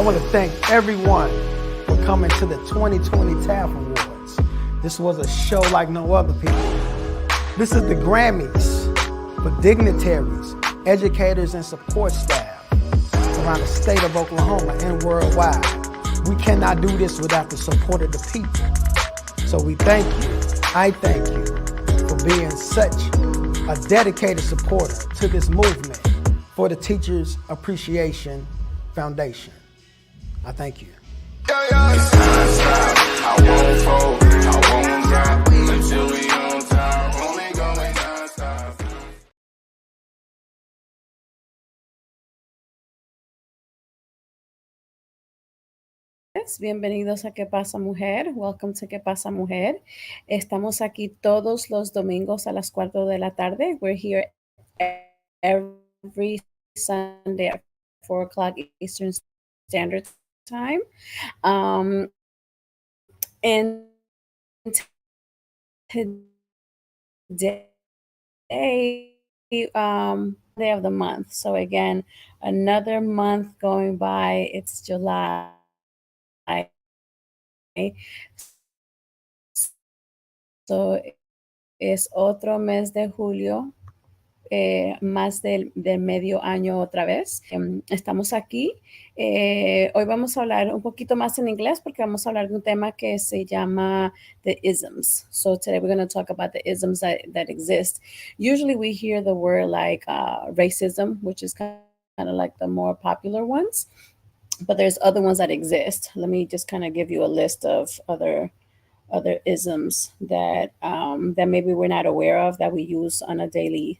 want to thank everyone for coming to the 2020 TAF Awards. This was a show like no other, people. This is the Grammys for dignitaries, educators, and support staff around the state of Oklahoma and worldwide. We cannot do this without the support of the people. So we thank you, I thank you, for being such a dedicated supporter to this movement for the Teachers Appreciation Foundation. I thank you. It's non-stop. I won't fold, I won't drop until we on top. Only going non-stop. Bienvenidos a ¿Qué pasa, mujer? Welcome to ¿Qué pasa, mujer? Estamos aquí todos los domingos a las 4 de la tarde. We're here every Sunday at 4 o'clock Eastern Standard Time. And today, day of the month. So again, another month going by. It's July. So es otro mes de julio, más del medio año otra vez. Estamos aquí. Hoy vamos a hablar un poquito más en inglés porque vamos a hablar de un tema que se llama the isms. So today we're going to talk about the isms that exist. Usually we hear the word like racism, which is kind of like the more popular ones. But there's other ones that exist. Let me just kind of give you a list of other isms that that maybe we're not aware of that we use on a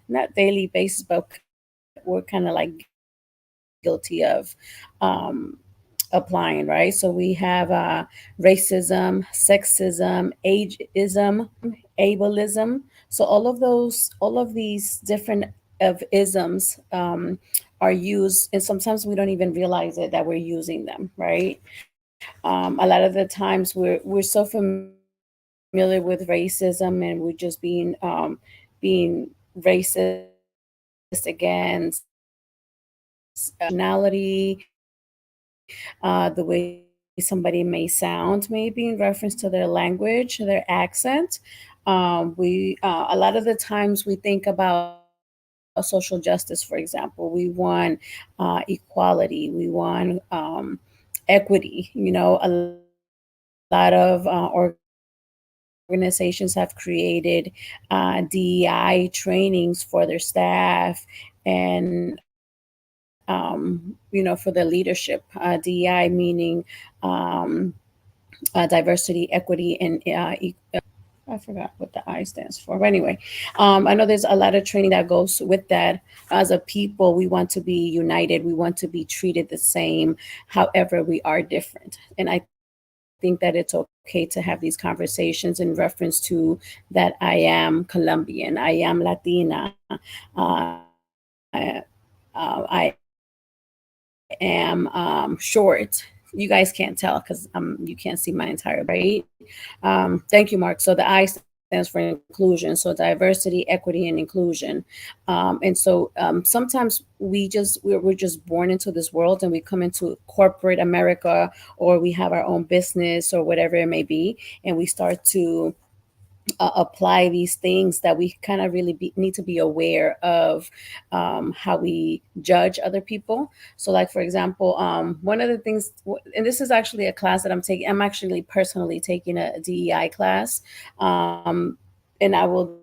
not daily basis, but we're kind of like guilty of applying, right? So we have racism, sexism, ageism, ableism. So all of these different of isms are used, and sometimes we don't even realize it that we're using them, right? A lot of the times we're so familiar with racism, and we're just being racist against nationality, the way somebody may sound, maybe in reference to their language, their accent. We a lot of the times we think about social justice, for example. We want equality. We want equity. You know, a lot of organizations have created DEI trainings for their staff and for the leadership. DEI meaning diversity, equity, and I forgot what the I stands for. But anyway, I know there's a lot of training that goes with that. As a people, we want to be united. We want to be treated the same. However, we are different. And I think that it's okay to have these conversations in reference to that I am Colombian, I am Latina, I am short. You guys can't tell because you can't see my entire brain. Thank you, Mark. So the I stands for inclusion. So diversity, equity, and inclusion. And so sometimes we're just born into this world, and we come into corporate America, or we have our own business or whatever it may be, and we start to apply these things that we kind of really need to be aware of how we judge other people. So like, for example, one of the things, and this is actually a class that I'm actually personally taking a DEI class, and I will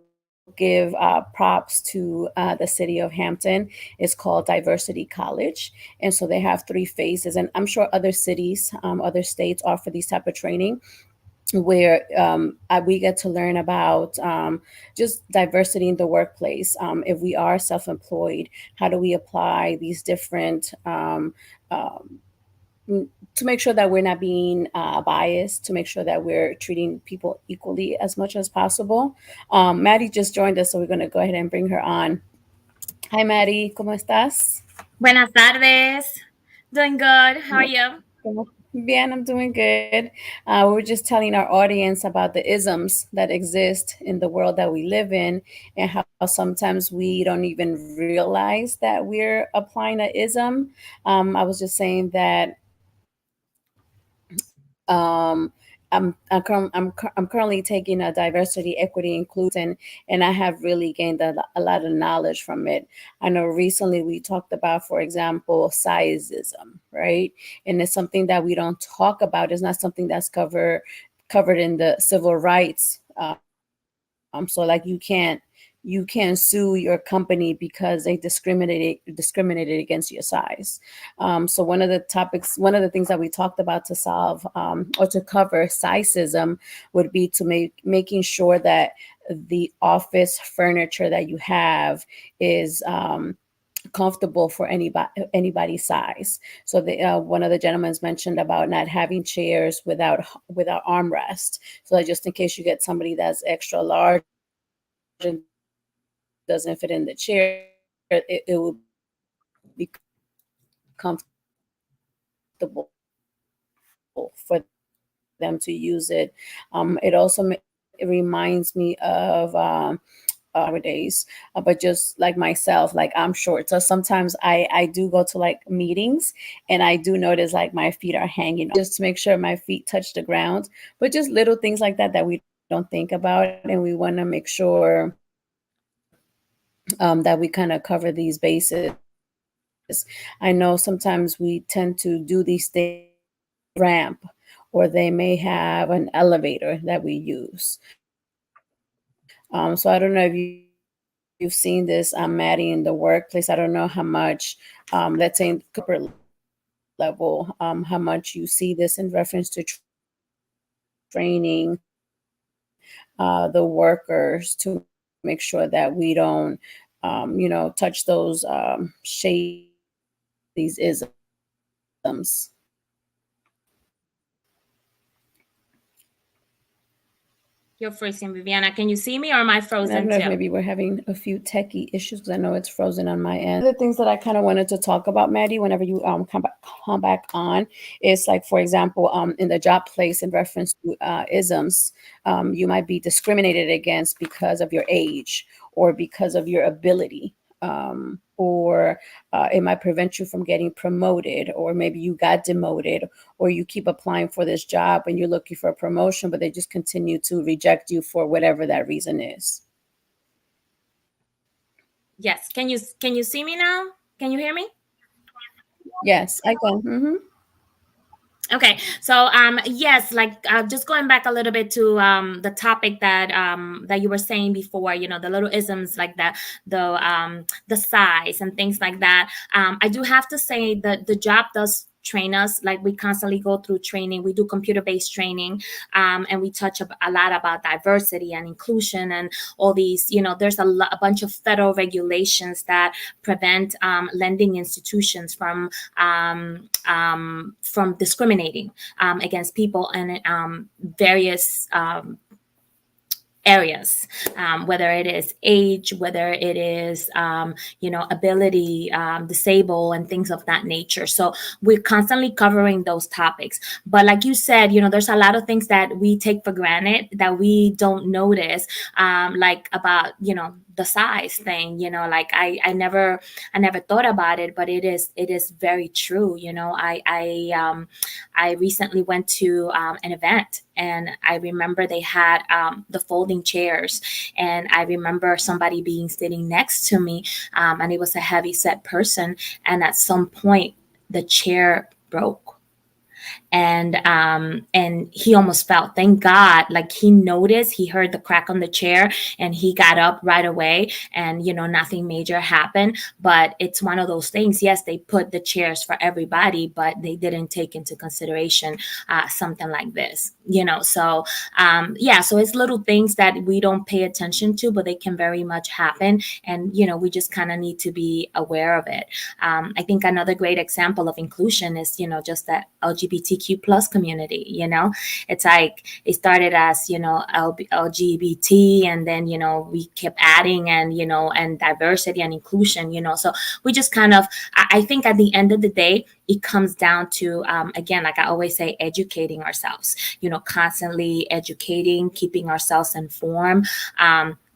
give props to the city of Hampton. It's called Diversity College. And so they have 3 phases, and I'm sure other cities, other states offer these type of training, where we get to learn about just diversity in the workplace. If we are self-employed, how do we apply these different to make sure that we're not being biased, to make sure that we're treating people equally as much as possible. Maddie just joined us, so we're going to go ahead and bring her on. Hi, Maddie. ¿Cómo estás? Buenas tardes. Doing good. How are you? Bien, I'm doing good. We were just telling our audience about the isms that exist in the world that we live in, and how sometimes we don't even realize that we're applying an ism. I was just saying that Um, I'm currently taking a diversity, equity, inclusion, and I have really gained a lot of knowledge from it. I know recently we talked about, for example, sizeism, right? And it's something that we don't talk about. It's not something that's covered in the civil rights. So like you can't sue your company because they discriminated against your size. So one of the things that we talked about to solve or to cover sizeism would be to making sure that the office furniture that you have is comfortable for anybody's size. So one of the gentlemen mentioned about not having chairs without armrest. So that just in case you get somebody that's extra large and doesn't fit in the chair, it will be comfortable for them to use it. It also it reminds me of nowadays, but just like myself, like I'm short, so sometimes I do go to like meetings and I do notice like my feet are hanging just to make sure my feet touch the ground. But just little things like that we don't think about, and we want to make sure that we kind of cover these bases. I know sometimes we tend to do these things ramp, or they may have an elevator that we use. So I don't know if you've seen this, Maddie, in the workplace. I don't know how much, let's say in corporate level, how much you see this in reference to training, the workers to make sure that we don't, touch those shades these isms. You're freezing, Viviana. Can you see me, or am I And I don't frozen know if too? maybe we're having a few techie issues because I know it's frozen on my end. The things that I kind of wanted to talk about, Maddie, whenever you come back on, is like, for example, in the job place in reference to isms, you might be discriminated against because of your age or because of your ability. Or it might prevent you from getting promoted, or maybe you got demoted, or you keep applying for this job and you're looking for a promotion, but they just continue to reject you for whatever that reason is. Yes. Can you see me now? Can you hear me? Yes, I can. Okay, so yes, like just going back a little bit to the topic that you were saying before, the little isms like that, the size and things like that. I do have to say that the job does train us. Like, we constantly go through training. We do computer-based training, and we touch a lot about diversity and inclusion and all these. There's a bunch of federal regulations that prevent lending institutions from discriminating against people and various areas, whether it is age, whether it is ability, disable, and things of that nature. So we're constantly covering those topics. But like you said, there's a lot of things that we take for granted that we don't notice, like about the size thing. Like I never thought about it, but it is very true. I recently went to an event, and I remember they had the folding chairs, and I remember somebody being sitting next to me, and it was a heavy set person, and at some point the chair broke, and he almost fell. Thank God, like, he noticed, he heard the crack on the chair, and he got up right away, and nothing major happened. But it's one of those things. Yes, they put the chairs for everybody, but they didn't take into consideration something like this. So yeah, so it's little things that we don't pay attention to, but they can very much happen, and we just kind of need to be aware of it. I think another great example of inclusion is just that LGBTQ plus community. It's like it started as LGBT, and then we kept adding, and diversity and inclusion. So we just kind of, I think at the end of the day, it comes down to again, like I always say, educating ourselves. Constantly educating, keeping ourselves informed.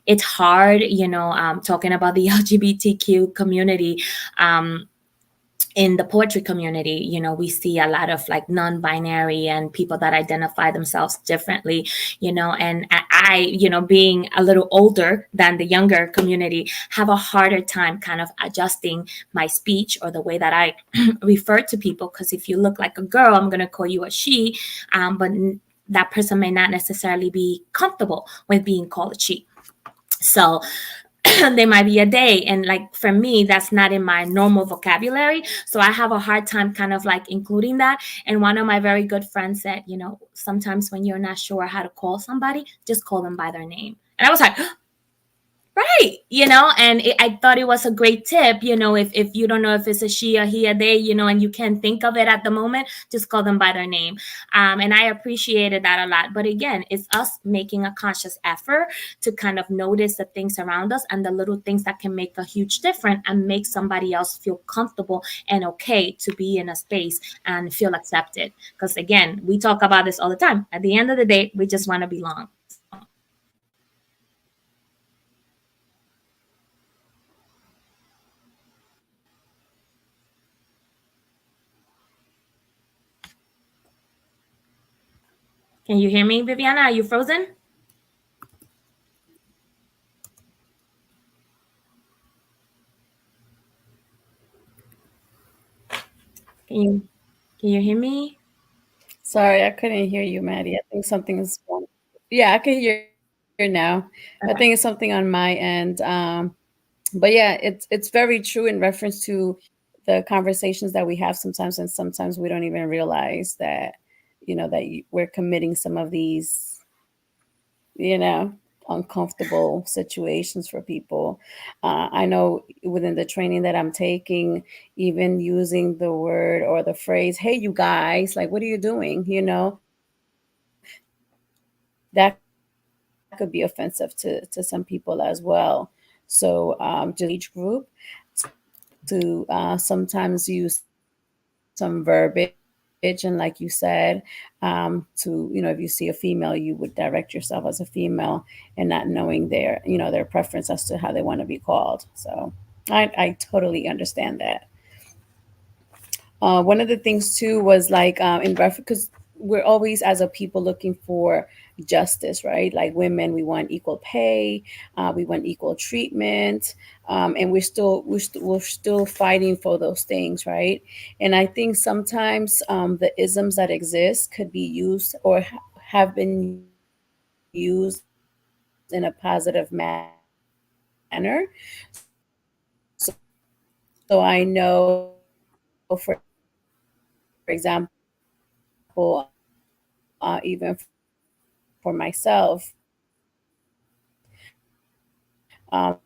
It's hard, talking about the LGBTQ community. in the poetry community, we see a lot of like non-binary and people that identify themselves differently, and I, being a little older than the younger community, have a harder time kind of adjusting my speech or the way that I refer to people. Because if you look like a girl, I'm going to call you a she, but that person may not necessarily be comfortable with being called a she. So there might be a day, and like for me, that's not in my normal vocabulary, so I have a hard time kind of like including that. And one of my very good friends said, sometimes when you're not sure how to call somebody, just call them by their name. And I was like, right, and I thought it was a great tip. If you don't know if it's a she, a he, a they, and you can't think of it at the moment, just call them by their name. And I appreciated that a lot. But again, it's us making a conscious effort to kind of notice the things around us and the little things that can make a huge difference and make somebody else feel comfortable and okay to be in a space and feel accepted. Because again, we talk about this all the time. At the end of the day, we just want to belong. Can you hear me, Viviana? Are you frozen? Can you can you hear me? Sorry, I couldn't hear you, Maddie. I think something is wrong. Yeah, I can hear you now. I Okay. think it's something on my end. But yeah, it's very true in reference to the conversations that we have sometimes, and sometimes we don't even realize that, we're committing some of these, you know, uncomfortable situations for people. I know within the training that I'm taking, even using the word or the phrase, "Hey, you guys, like, what are you doing?" That could be offensive to some people as well. So just age group to sometimes use some verbiage, and like you said, to, if you see a female, you would direct yourself as a female, and not knowing their preference as to how they want to be called. So I totally understand that. One of the things too was like, in reference, because we're always as a people looking for justice, right? Like women, we want equal pay, we want equal treatment, and we're still fighting for those things, right? And I think sometimes the isms that exist could be used or have been used in a positive manner. So I know, for example, even for myself, um,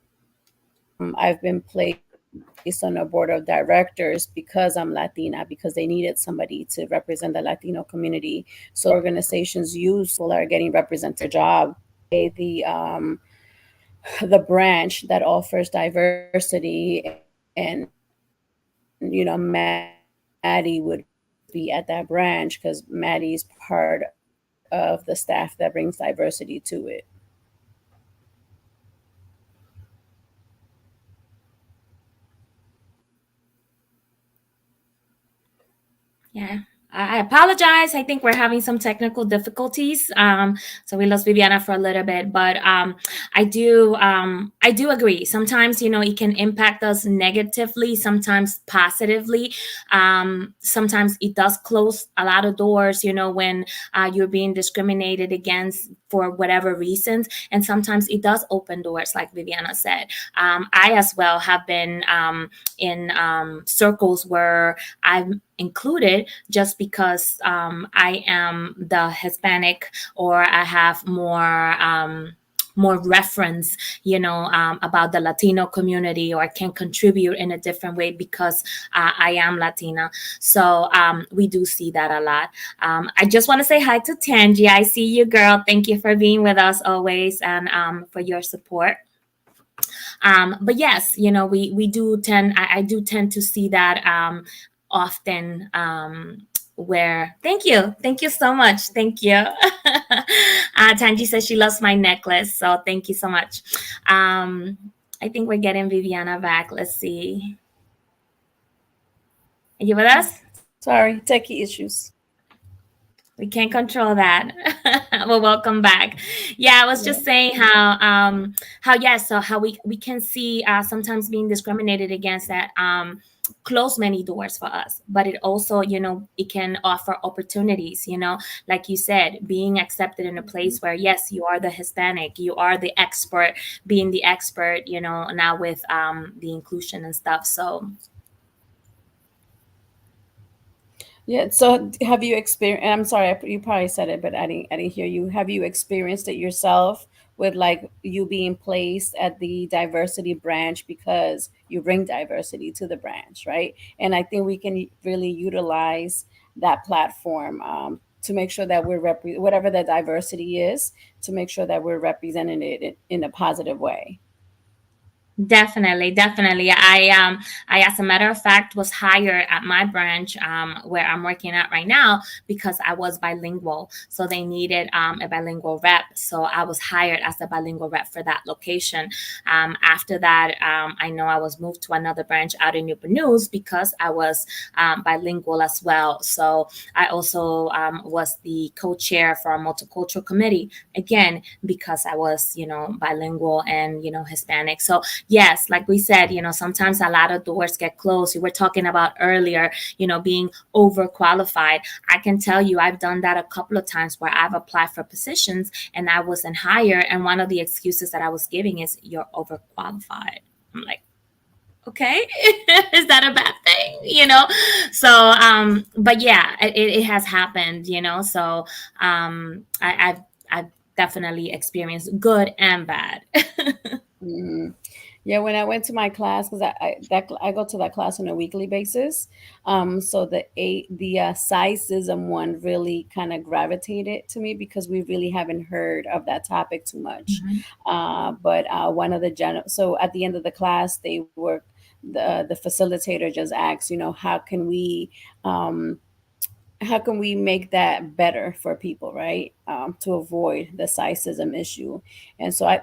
I've been placed on a board of directors because I'm Latina, because they needed somebody to represent the Latino community. So organizations use people are getting represented job. The branch that offers diversity, and Maddie would be at that branch because Maddie's part of the staff that brings diversity to it. Yeah. I apologize. I think we're having some technical difficulties. So we lost Viviana for a little bit, but I do agree. Sometimes, it can impact us negatively, sometimes positively. Sometimes it does close a lot of doors, when you're being discriminated against for whatever reasons. And sometimes it does open doors, like Viviana said. I as well have been in circles where I'm included just because I am the Hispanic, or I have more reference, about the Latino community, or can contribute in a different way because I am Latina. So we do see that a lot. I just want to say hi to Tangi. I see you, girl. Thank you for being with us always, and for your support. But yes, we do tend, I do tend to see that often, where thank you so much, thank you. Tanji says she loves my necklace, so thank you so much. I think we're getting Viviana back. Let's see. Are you with us? Sorry, techie issues. We can't control that. Well, welcome back. Yeah, I was Yeah. just saying how yes, so how we can see sometimes being discriminated against that close many doors for us, but it also, it can offer opportunities, like you said, being accepted in a place where yes, you are the Hispanic, you are the expert, being the expert, now with the inclusion and stuff. So Yeah. So have you experienced, and I'm sorry, you probably said it, but I didn't hear you. Have you experienced it yourself with like you being placed at the diversity branch because you bring diversity to the branch, right? And I think we can really utilize that platform to make sure that we're whatever the diversity is, to make sure that we're representing it in a positive way. definitely, definitely. I, as a matter of fact, was hired at my branch where I'm working at right now because I was bilingual. So they needed a bilingual rep. So I was hired as a bilingual rep for that location. After that, I know I was moved to another branch out in Newport News because I was bilingual as well. So I also was the co-chair for a multicultural committee again because I was, bilingual and Hispanic. So yes, like we said, sometimes a lot of doors get closed. We were talking about earlier, being overqualified. I can tell you, I've done that a couple of times where I've applied for positions and I wasn't hired. And one of the excuses that I was giving is you're overqualified. I'm like, okay, is that a bad thing? So but yeah, it has happened, so I've definitely experienced good and bad. Mhm. Yeah, when I went to my class, because I go to that class on a weekly basis, so the sizeism one really kind of gravitated to me because we really haven't heard of that topic too much. Mhm. But one of the so at the end of the class, the facilitator just asked, um, how can we make that better for people, right? To avoid the sizeism issue. And so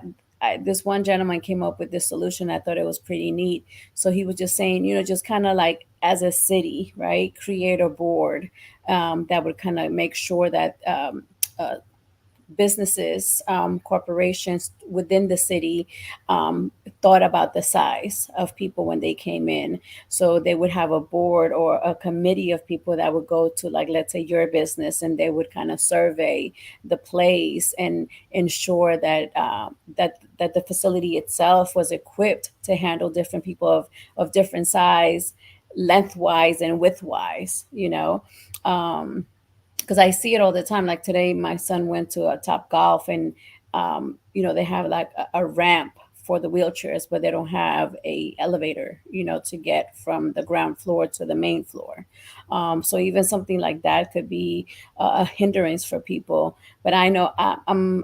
this one gentleman came up with this solution. I thought it was pretty neat. So he was just saying, just kind of like as a city, right, create a board that would kind of make sure that businesses, corporations within the city thought about the size of people when they came in. So they would have a board or a committee of people that would go to, like, let's say your business, and they would kind of survey the place and ensure that the facility itself was equipped to handle different people of different size, lengthwise and widthwise. Because I see it all the time. Like today, my son went to a Top Golf, and they have like a ramp for the wheelchairs, but they don't have a elevator, to get from the ground floor to the main floor. So even something like that could be a hindrance for people. But I know I'm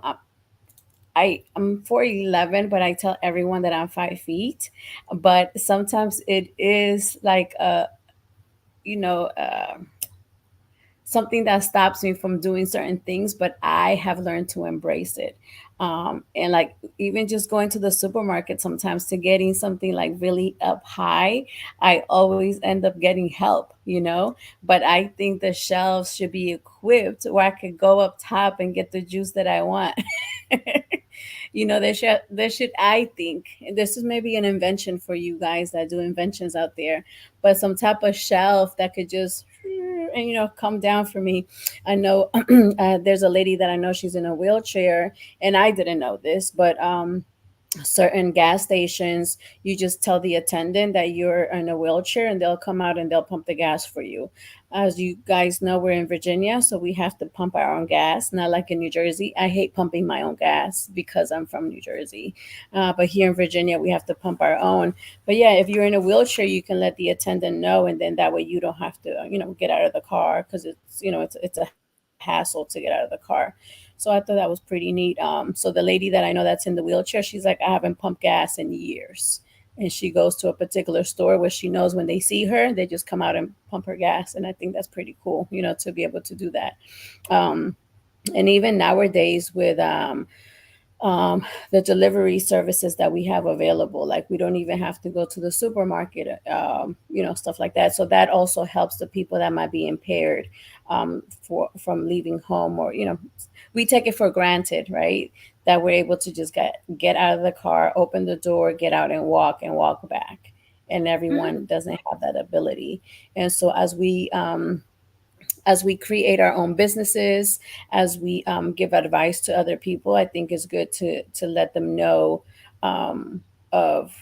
4'11", but I tell everyone that I'm 5 feet. But sometimes it is like you know. Uh, something that stops me from doing certain things, but I have learned to embrace it. And like even just going to the supermarket sometimes to getting something like really up high, I always end up getting help, But I think the shelves should be equipped where I could go up top and get the juice that I want. There should, I think, and this is maybe an invention for you guys that do inventions out there, but some type of shelf that could just and come down for me. I know there's a lady that I know, she's in a wheelchair, and I didn't know this, but certain gas stations, you just tell the attendant that you're in a wheelchair and they'll come out and they'll pump the gas for you. As you guys know, we're in Virginia, so we have to pump our own gas, not like in New Jersey. I hate pumping my own gas because I'm from New Jersey, but here in Virginia we have to pump our own. But yeah, if you're in a wheelchair, you can let the attendant know, and then that way you don't have to get out of the car, because it's a hassle to get out of the car. So I thought that was pretty neat. So the lady that I know that's in the wheelchair, she's like, I haven't pumped gas in years. And she goes to a particular store where she knows when they see her, they just come out and pump her gas. And I think that's pretty cool, to be able to do that. And even nowadays with the delivery services that we have available. Like we don't even have to go to the supermarket, stuff like that. So that also helps the people that might be impaired from leaving home, or we take it for granted, right? That we're able to just get out of the car, open the door, get out and walk back. And everyone doesn't have that ability. And so as we create our own businesses, as we give advice to other people, I think it's good to let them know of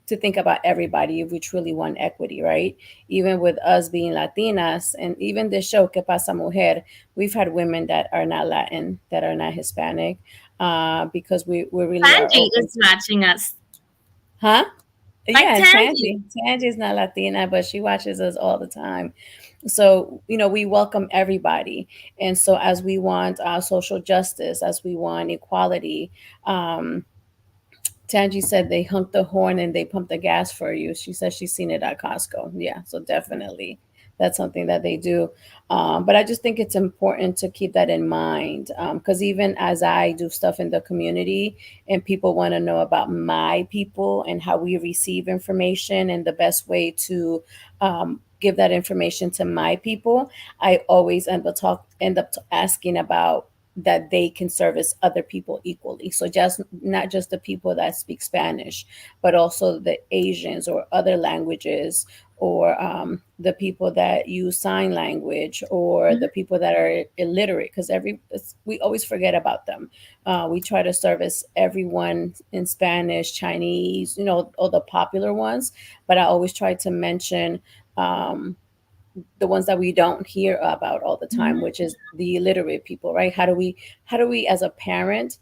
to think about everybody if we truly want equity, right? Even with us being Latinas, and even the show Que Pasa Mujer, we've had women that are not Latin, that are not Hispanic, because we really are Sanji open. is watching us. Huh? Like Yeah, Tangi. Tangi's not Latina, but she watches us all the time. So, we welcome everybody. And so, as we want social justice, as we want equality, um, Tangi said they honked the horn and they pumped the gas for you. She said she's seen it at Costco. Yeah, so definitely that's something that they do. But I just think it's important to keep that in mind, because even as I do stuff in the community and people want to know about my people and how we receive information and the best way to give that information to my people, I always end up asking about that they can service other people equally. So just not just the people that speak Spanish, but also the Asians or other languages, or the people that use sign language, or the people that are illiterate, because we always forget about them. We try to service everyone in Spanish, Chinese, all the popular ones, but I always try to mention um, the ones that we don't hear about all the time, which is the illiterate people, right? How do we as a parent,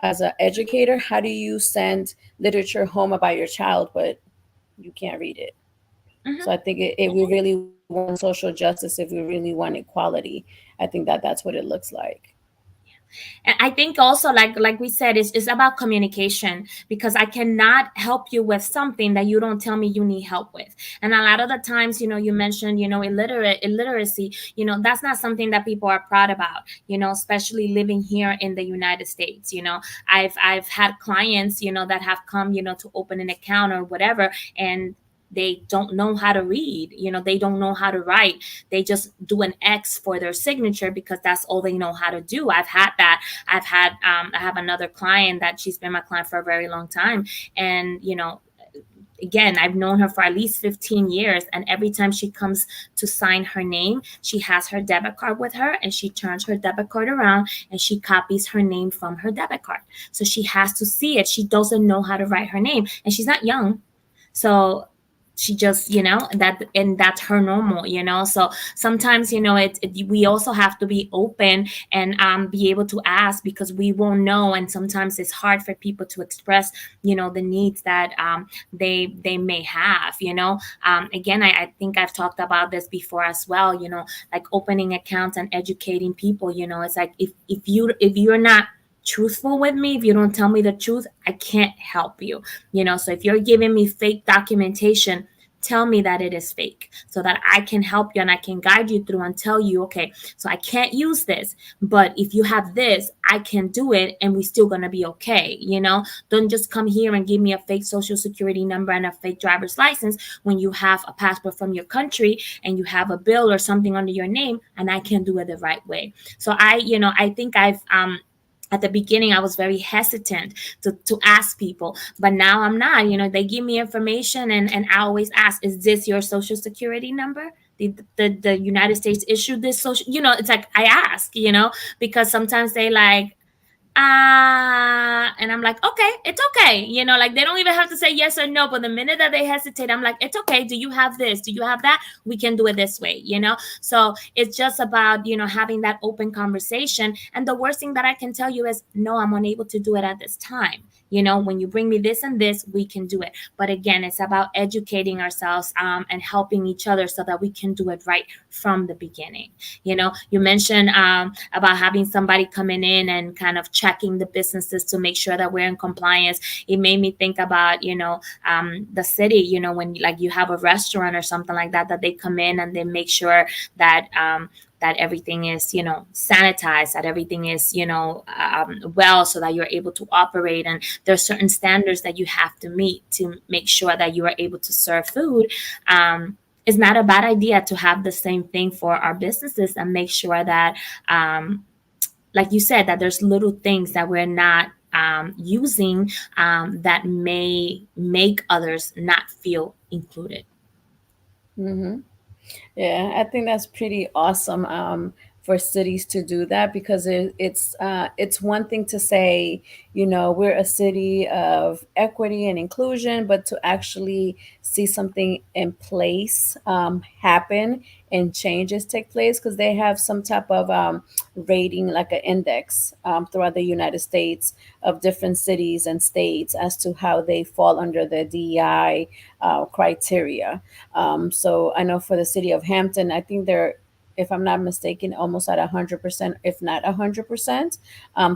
as an educator, how do you send literature home about your child, but you can't read it? So I think if we really want social justice, if we really want equality, I think that's what it looks like. And I think also, like we said, it's about communication, because I cannot help you with something that you don't tell me you need help with. And a lot of the times, you mentioned, illiteracy, that's not something that people are proud about, especially living here in the United States. I've had clients, that have come, to open an account or whatever, and they don't know how to read, they don't know how to write. They just do an X for their signature because that's all they know how to do. I've had that. I have another client that she's been my client for a very long time, and again, I've known her for at least 15 years, and every time she comes to sign her name, she has her debit card with her, and she turns her debit card around and she copies her name from her debit card, so she has to see it. She doesn't know how to write her name, and she's not young, so she just, and that's her normal, so sometimes, we also have to be open and be able to ask, because we won't know, and sometimes it's hard for people to express, the needs that they may have, again, I think I've talked about this before as well, like opening accounts and educating people. It's like, if you're not truthful with me, if you don't tell me the truth, I can't help you. So if you're giving me fake documentation, tell me that it is fake, so that I can help you and I can guide you through and tell you, okay, so I can't use this, but if you have this, I can do it, and we're still going to be okay. Don't just come here and give me a fake social security number and a fake driver's license when you have a passport from your country and you have a bill or something under your name, and I can do it the right way. So I think I've at the beginning, I was very hesitant to ask people, but now I'm not. They give me information, and I always ask, is this your social security number? The United States issued this social, it's like I ask, because sometimes they like, and I'm like, okay, it's okay. Like they don't even have to say yes or no. But the minute that they hesitate, I'm like, it's okay. Do you have this? Do you have that? We can do it this way, So it's just about, having that open conversation. And the worst thing that I can tell you is, no, I'm unable to do it at this time. When you bring me this and this, we can do it. But again, it's about educating ourselves and helping each other so that we can do it right from the beginning. You mentioned about having somebody coming in and kind of checking the businesses to make sure that we're in compliance. It made me think about, the city, when like you have a restaurant or something like that, that they come in and they make sure that that everything is, sanitized, that everything is, well, so that you're able to operate. And there's certain standards that you have to meet to make sure that you are able to serve food. It's not a bad idea to have the same thing for our businesses and make sure that, like you said, that there's little things that we're not using that may make others not feel included. Mm-hmm. Yeah, I think that's pretty awesome for cities to do that, because it's one thing to say, we're a city of equity and inclusion, but to actually see something in place happen and changes take place, because they have some type of rating, like an index throughout the United States of different cities and states as to how they fall under the DEI criteria. So I know for the city of Hampton, I think they're, if I'm not mistaken, almost at 100%, if not 100%.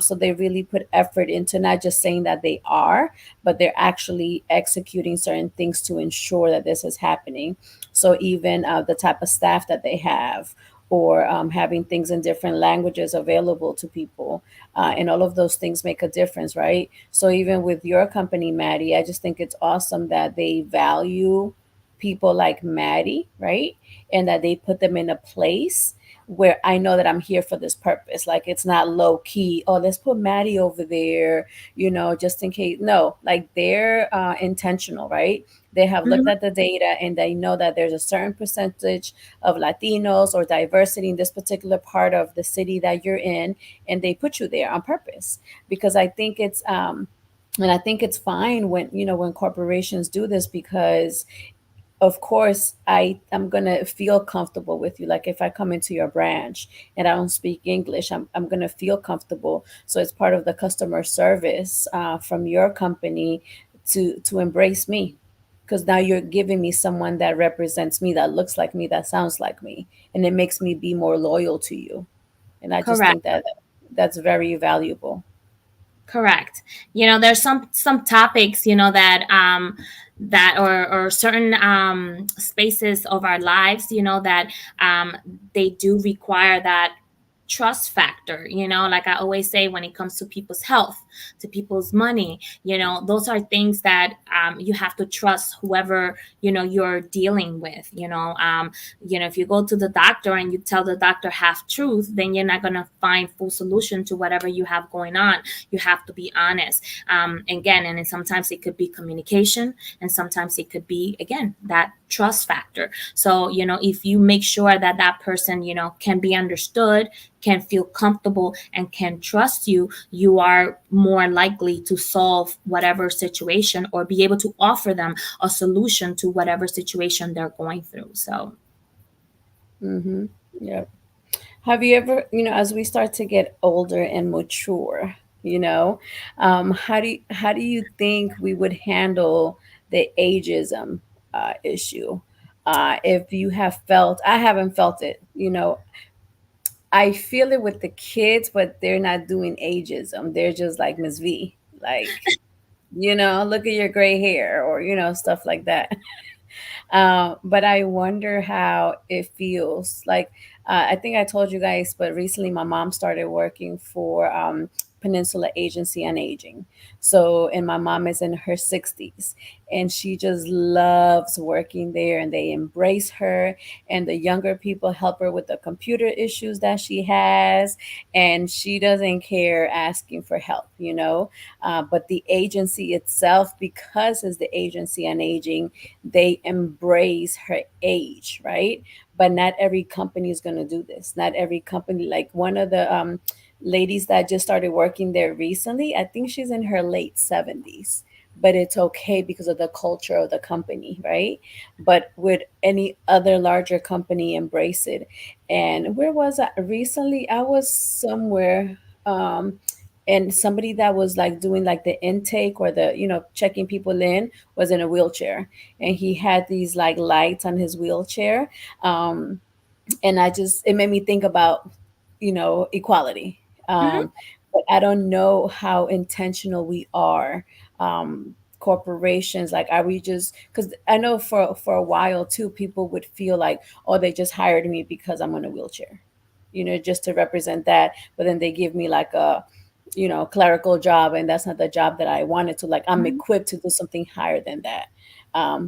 So they really put effort into not just saying that they are, but they're actually executing certain things to ensure that this is happening. So even the type of staff that they have, or having things in different languages available to people, and all of those things make a difference, right? So even with your company, Maddie, I just think it's awesome that they value people like Maddie, right? And that they put them in a place where I know that I'm here for this purpose. Like, it's not low key. Oh, let's put Maddie over there, just in case. No, like, they're intentional, right? They have looked Mhm. at the data and they know that there's a certain percentage of Latinos or diversity in this particular part of the city that you're in, and they put you there on purpose. Because I think it's and I think it's fine when when corporations do this, because of course I'm gonna feel comfortable with you. Like, if I come into your branch and I don't speak English, I'm gonna feel comfortable. So it's part of the customer service from your company to embrace me, because now you're giving me someone that represents me, that looks like me, that sounds like me, and it makes me be more loyal to you. And I just Correct. think that that's very valuable. Correct. There's some topics, that or certain spaces of our lives, that they do require that trust factor. Like I always say, when it comes to people's health, to people's money, those are things that you have to trust whoever you're dealing with. If you go to the doctor and you tell the doctor half truth, then you're not going to find full solution to whatever you have going on. You have to be honest. Again, and then sometimes it could be communication, and sometimes it could be, again, that trust factor. So if you make sure that that person can be understood, can feel comfortable, and can trust you, you are more likely to solve whatever situation or be able to offer them a solution to whatever situation they're going through. So Mm-hmm. Yeah. Have you ever, as we start to get older and mature, how do you think we would handle the ageism issue? If you have felt, I haven't felt it, I feel it with the kids, but they're not doing ageism. They're just like, Miss V, like, look at your gray hair, or stuff like that. But I wonder how it feels. Like, I think I told you guys, but recently my mom started working for Peninsula Agency on Aging. So, and my mom is in her 60s, and she just loves working there, and they embrace her. And the younger people help her with the computer issues that she has, and she doesn't care asking for help, But the agency itself, because it's the agency on aging, they embrace her age, right? But not every company is going to do this. Not every company, like one of the ladies that just started working there recently, I think she's in her late 70s. But it's okay because of the culture of the company, right? But would any other larger company embrace it? And where was I recently? I was somewhere, and somebody that was like doing like the intake, or the checking people in, was in a wheelchair, and he had these like lights on his wheelchair. And it made me think about equality. mhm. But I don't know how intentional we are. Corporations, like, are we just, because I know for a while too, people would feel like, oh, they just hired me because I'm in a wheelchair. just to represent that. But then they give me like a, clerical job, and that's not the job that I wanted to. Like, I'm Mhm. equipped to do something higher than that.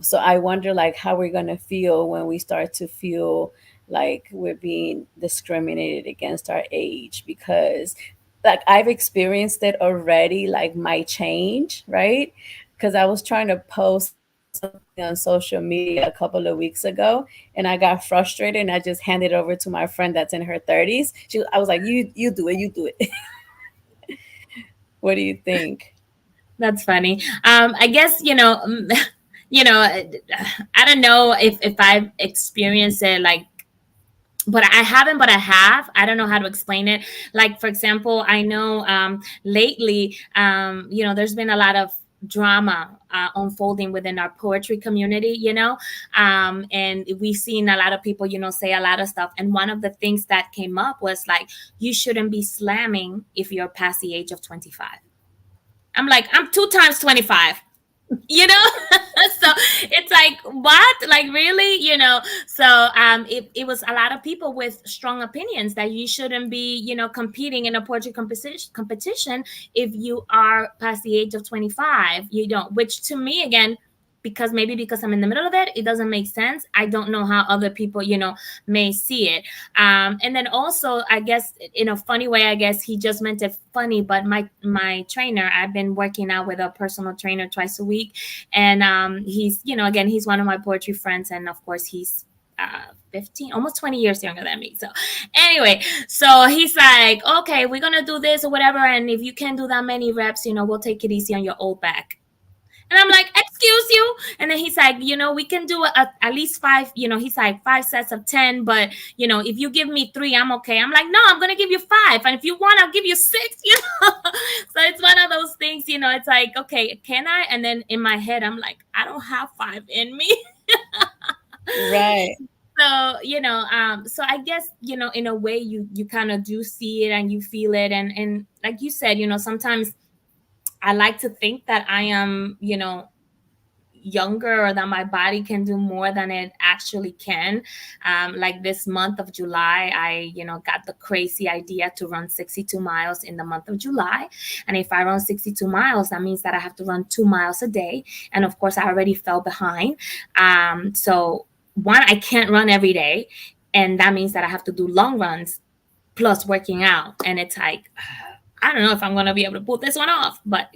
So I wonder like how we're gonna feel when we start to feel like we're being discriminated against our age, because like I've experienced it already, like my change, right? Because I was trying to post something on social media a couple of weeks ago, and I got frustrated and I just handed it over to my friend that's in her 30s. I was like, you do it, you do it. What do you think? That's funny. I guess you know, I don't know if I've experienced it like, but I haven't, but I have. I don't know how to explain it. Like, for example, I know lately, there's been a lot of drama unfolding within our poetry community, and we've seen a lot of people, say a lot of stuff. And one of the things that came up was like, you shouldn't be slamming if you're past the age of 25. I'm like, I'm two times 25, you know so it's like, what, like, really, so it was a lot of people with strong opinions that you shouldn't be, competing in a poetry competition if you are past the age of 25, which to me, again, because maybe because I'm in the middle of it, it doesn't make sense. I don't know how other people, may see it. And then also, I guess in a funny way, I guess he just meant it funny, but my trainer, I've been working out with a personal trainer twice a week, and he's, again, he's one of my poetry friends, and of course he's 15, almost 20 years younger than me. So anyway, so he's like, okay, we're gonna do this or whatever, and if you can't do that many reps, we'll take it easy on your old back. And I'm like, excuse you? And then he's like, we can do at least five, he's like 5 sets of 10, but, if you give me 3, I'm okay. I'm like, no, I'm going to give you 5. And if you want, I'll give you 6, So it's one of those things, it's like, okay, can I? And then in my head, I'm like, I don't have 5 in me. Right. So, so I guess, in a way you kind of do see it and you feel it. And like you said, sometimes I like to think that I am, younger, or that my body can do more than it actually can. Like this month of July, I, got the crazy idea to run 62 miles in the month of July. And if I run 62 miles, that means that I have to run 2 miles a day. And of course, I already fell behind. So one, I can't run every day. And that means that I have to do long runs plus working out. And it's like, I don't know if I'm going to be able to pull this one off, but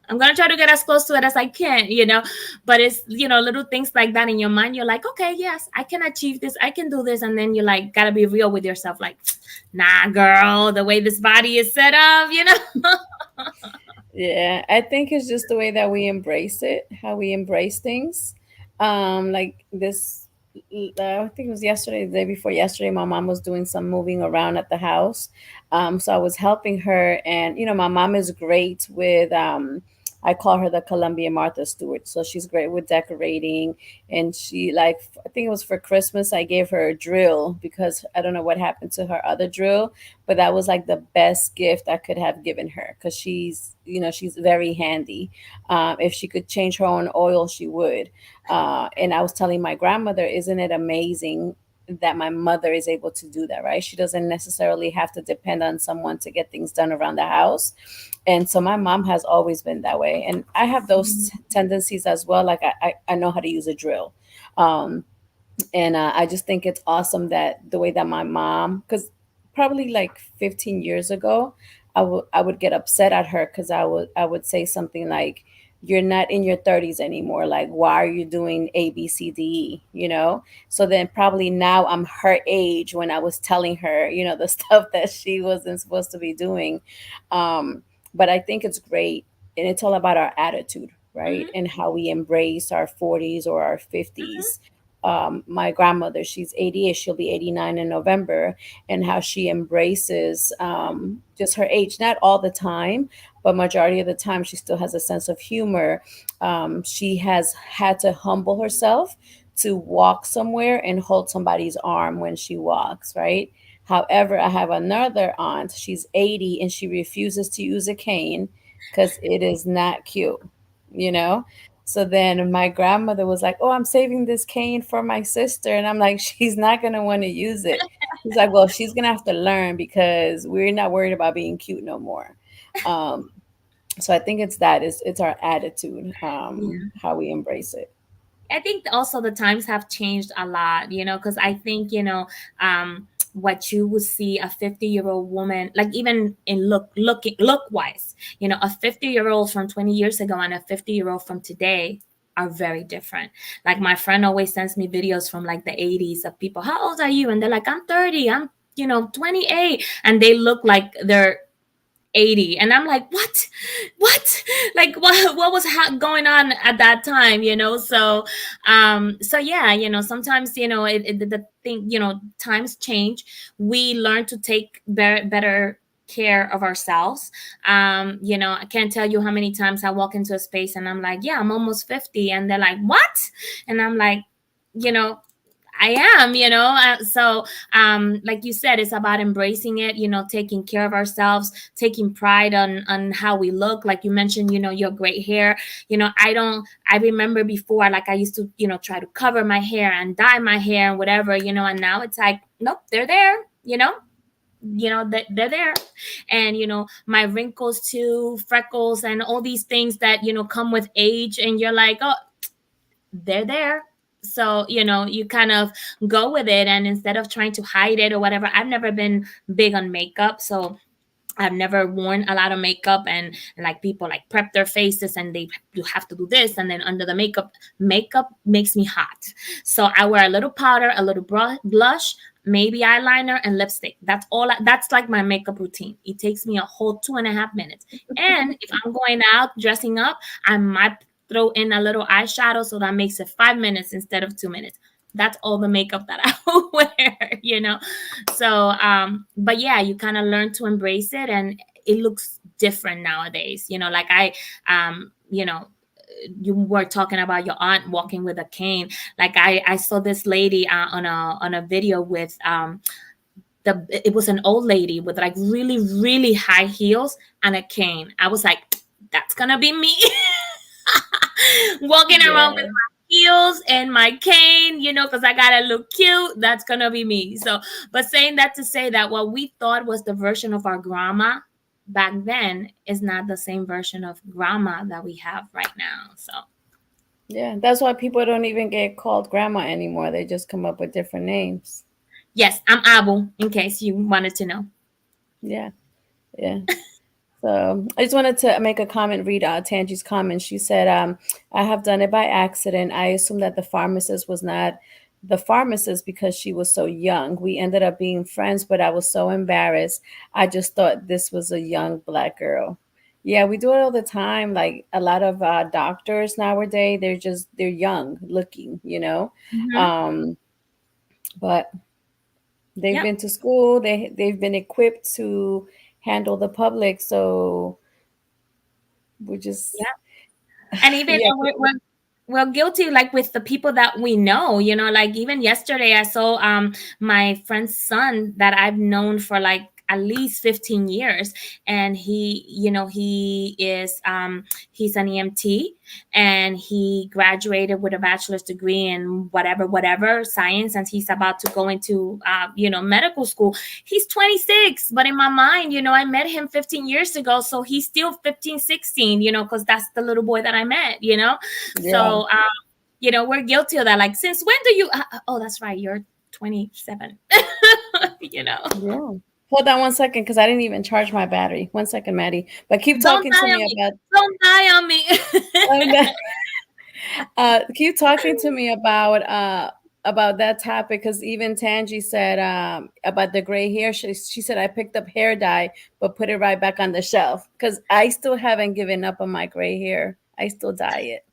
I'm going to try to get as close to it as I can, but it's, little things like that in your mind. You're like, okay, yes, I can achieve this. I can do this. And then you like, got to be real with yourself. Like, nah, girl, the way this body is set up, Yeah, I think it's just the way that we embrace it, how we embrace things. Like this, I think it was yesterday, the day before yesterday, my mom was doing some moving around at the house. So I was helping her, and my mom is great with, I call her the Colombian Martha Stewart. So she's great with decorating, and she like, I think it was for Christmas, I gave her a drill because I don't know what happened to her other drill, but that was like the best gift I could have given her because she's very handy. If she could change her own oil, she would. And I was telling my grandmother, isn't it amazing that my mother is able to do that, right? She doesn't necessarily have to depend on someone to get things done around the house. And so my mom has always been that way. And I have those tendencies as well. Like I know how to use a drill. Um, and I just think it's awesome that the way that my mom, because probably like 15 years ago, I would get upset at her because I would say something like, "You're not in your 30s anymore. Like, why are you doing A, B, C, D, E?" So then probably now I'm her age when I was telling her, the stuff that she wasn't supposed to be doing. But I think it's great, and it's all about our attitude, right? Mhm, And how we embrace our 40s or our mhm, 50s. My grandmother, she's 80ish, she'll be 89 in November, and how she embraces just her age, not all the time, but majority of the time she still has a sense of humor. She has had to humble herself to walk somewhere and hold somebody's arm when she walks, right? However, I have another aunt, she's 80 and she refuses to use a cane because it is not cute, you know? So then my grandmother was like, "Oh, I'm saving this cane for my sister," and I'm like, "She's not gonna want to use it." He's like, "Well, she's gonna have to learn because we're not worried about being cute no more." Um, so I think it's that it's our attitude, how we embrace it. I think also the times have changed a lot, because I think, what you would see a 50-year-old woman, like even in look wise, a 50-year-old from 20 years ago and a 50-year-old from today are very different. Like my friend always sends me videos from like the 80s of people, how old are you? And they're like, I'm 30, I'm 28, and they look like they're 80, and I'm like, what, like what was going on at that time, so yeah, sometimes, the thing, times change. We learn to take better care of ourselves. I can't tell you how many times I walk into a space and I'm like, yeah, I'm almost 50, and they're like, what? And I'm like, you know I am, like you said, it's about embracing it, taking care of ourselves, taking pride on how we look. Like you mentioned, your great hair. I remember before, like I used to, try to cover my hair and dye my hair and whatever, and now it's like, nope, they're there, they're there. And my wrinkles too, freckles, and all these things that come with age, and you're like, oh, they're there. So you kind of go with it, and instead of trying to hide it or whatever. I've never been big on makeup, so I've never worn a lot of makeup, and like people like prep their faces and they you have to do this, and then under the makeup makes me hot. So I wear a little powder, a little blush, maybe eyeliner and lipstick. That's all. That's like my makeup routine. It takes me a whole 2.5 minutes. And if I'm going out dressing up, I might throw in a little eyeshadow, so that makes it 5 minutes instead of 2 minutes. That's all the makeup that I wear. So but yeah, you kind of learn to embrace it, and it looks different nowadays, like you were talking about your aunt walking with a cane. Like I saw this lady on a video with it was an old lady with like really really high heels and a cane. I was like, that's gonna be me. Walking around with Yeah. my heels and my cane, because I gotta look cute. That's gonna be me. So, but saying that to say that what we thought was the version of our grandma back then is not the same version of grandma that we have right now. So, Yeah, that's why people don't even get called grandma anymore. They just come up with different names. yes, I'm Abu, in case you wanted to know. Yeah, yeah. So I just wanted to make a comment, read Tangi's comment. She said, I have done it by accident. I assumed that the pharmacist was not the pharmacist because she was so young. We ended up being friends, but I was so embarrassed. I just thought this was a young black girl. Yeah, we do it all the time. Like a lot of doctors nowadays, they're young looking, Hmm. Um, but they've Yep. been to school. They've been equipped to handle the public. So we just Yep. And even yeah. we're guilty, like with the people that we know, like even yesterday I saw my friend's son that I've known for like at least 15 years, and he's an EMT, and he graduated with a bachelor's degree in whatever science, and he's about to go into medical school. He's 26, but in my mind, I met him 15 years ago, so he's still 15, 16, because that's the little boy that I met. Yeah. So we're guilty of that. Like, since when do you oh, that's right, you're 27. you know Yeah. Hold on one second because I didn't even charge my battery. One second, Maddie. But keep don't talking to die on me me, about don't die on me. keep talking to me about that topic because even Tangi said about the gray hair. She said I picked up hair dye but put it right back on the shelf because I still haven't given up on my gray hair. I still dye it.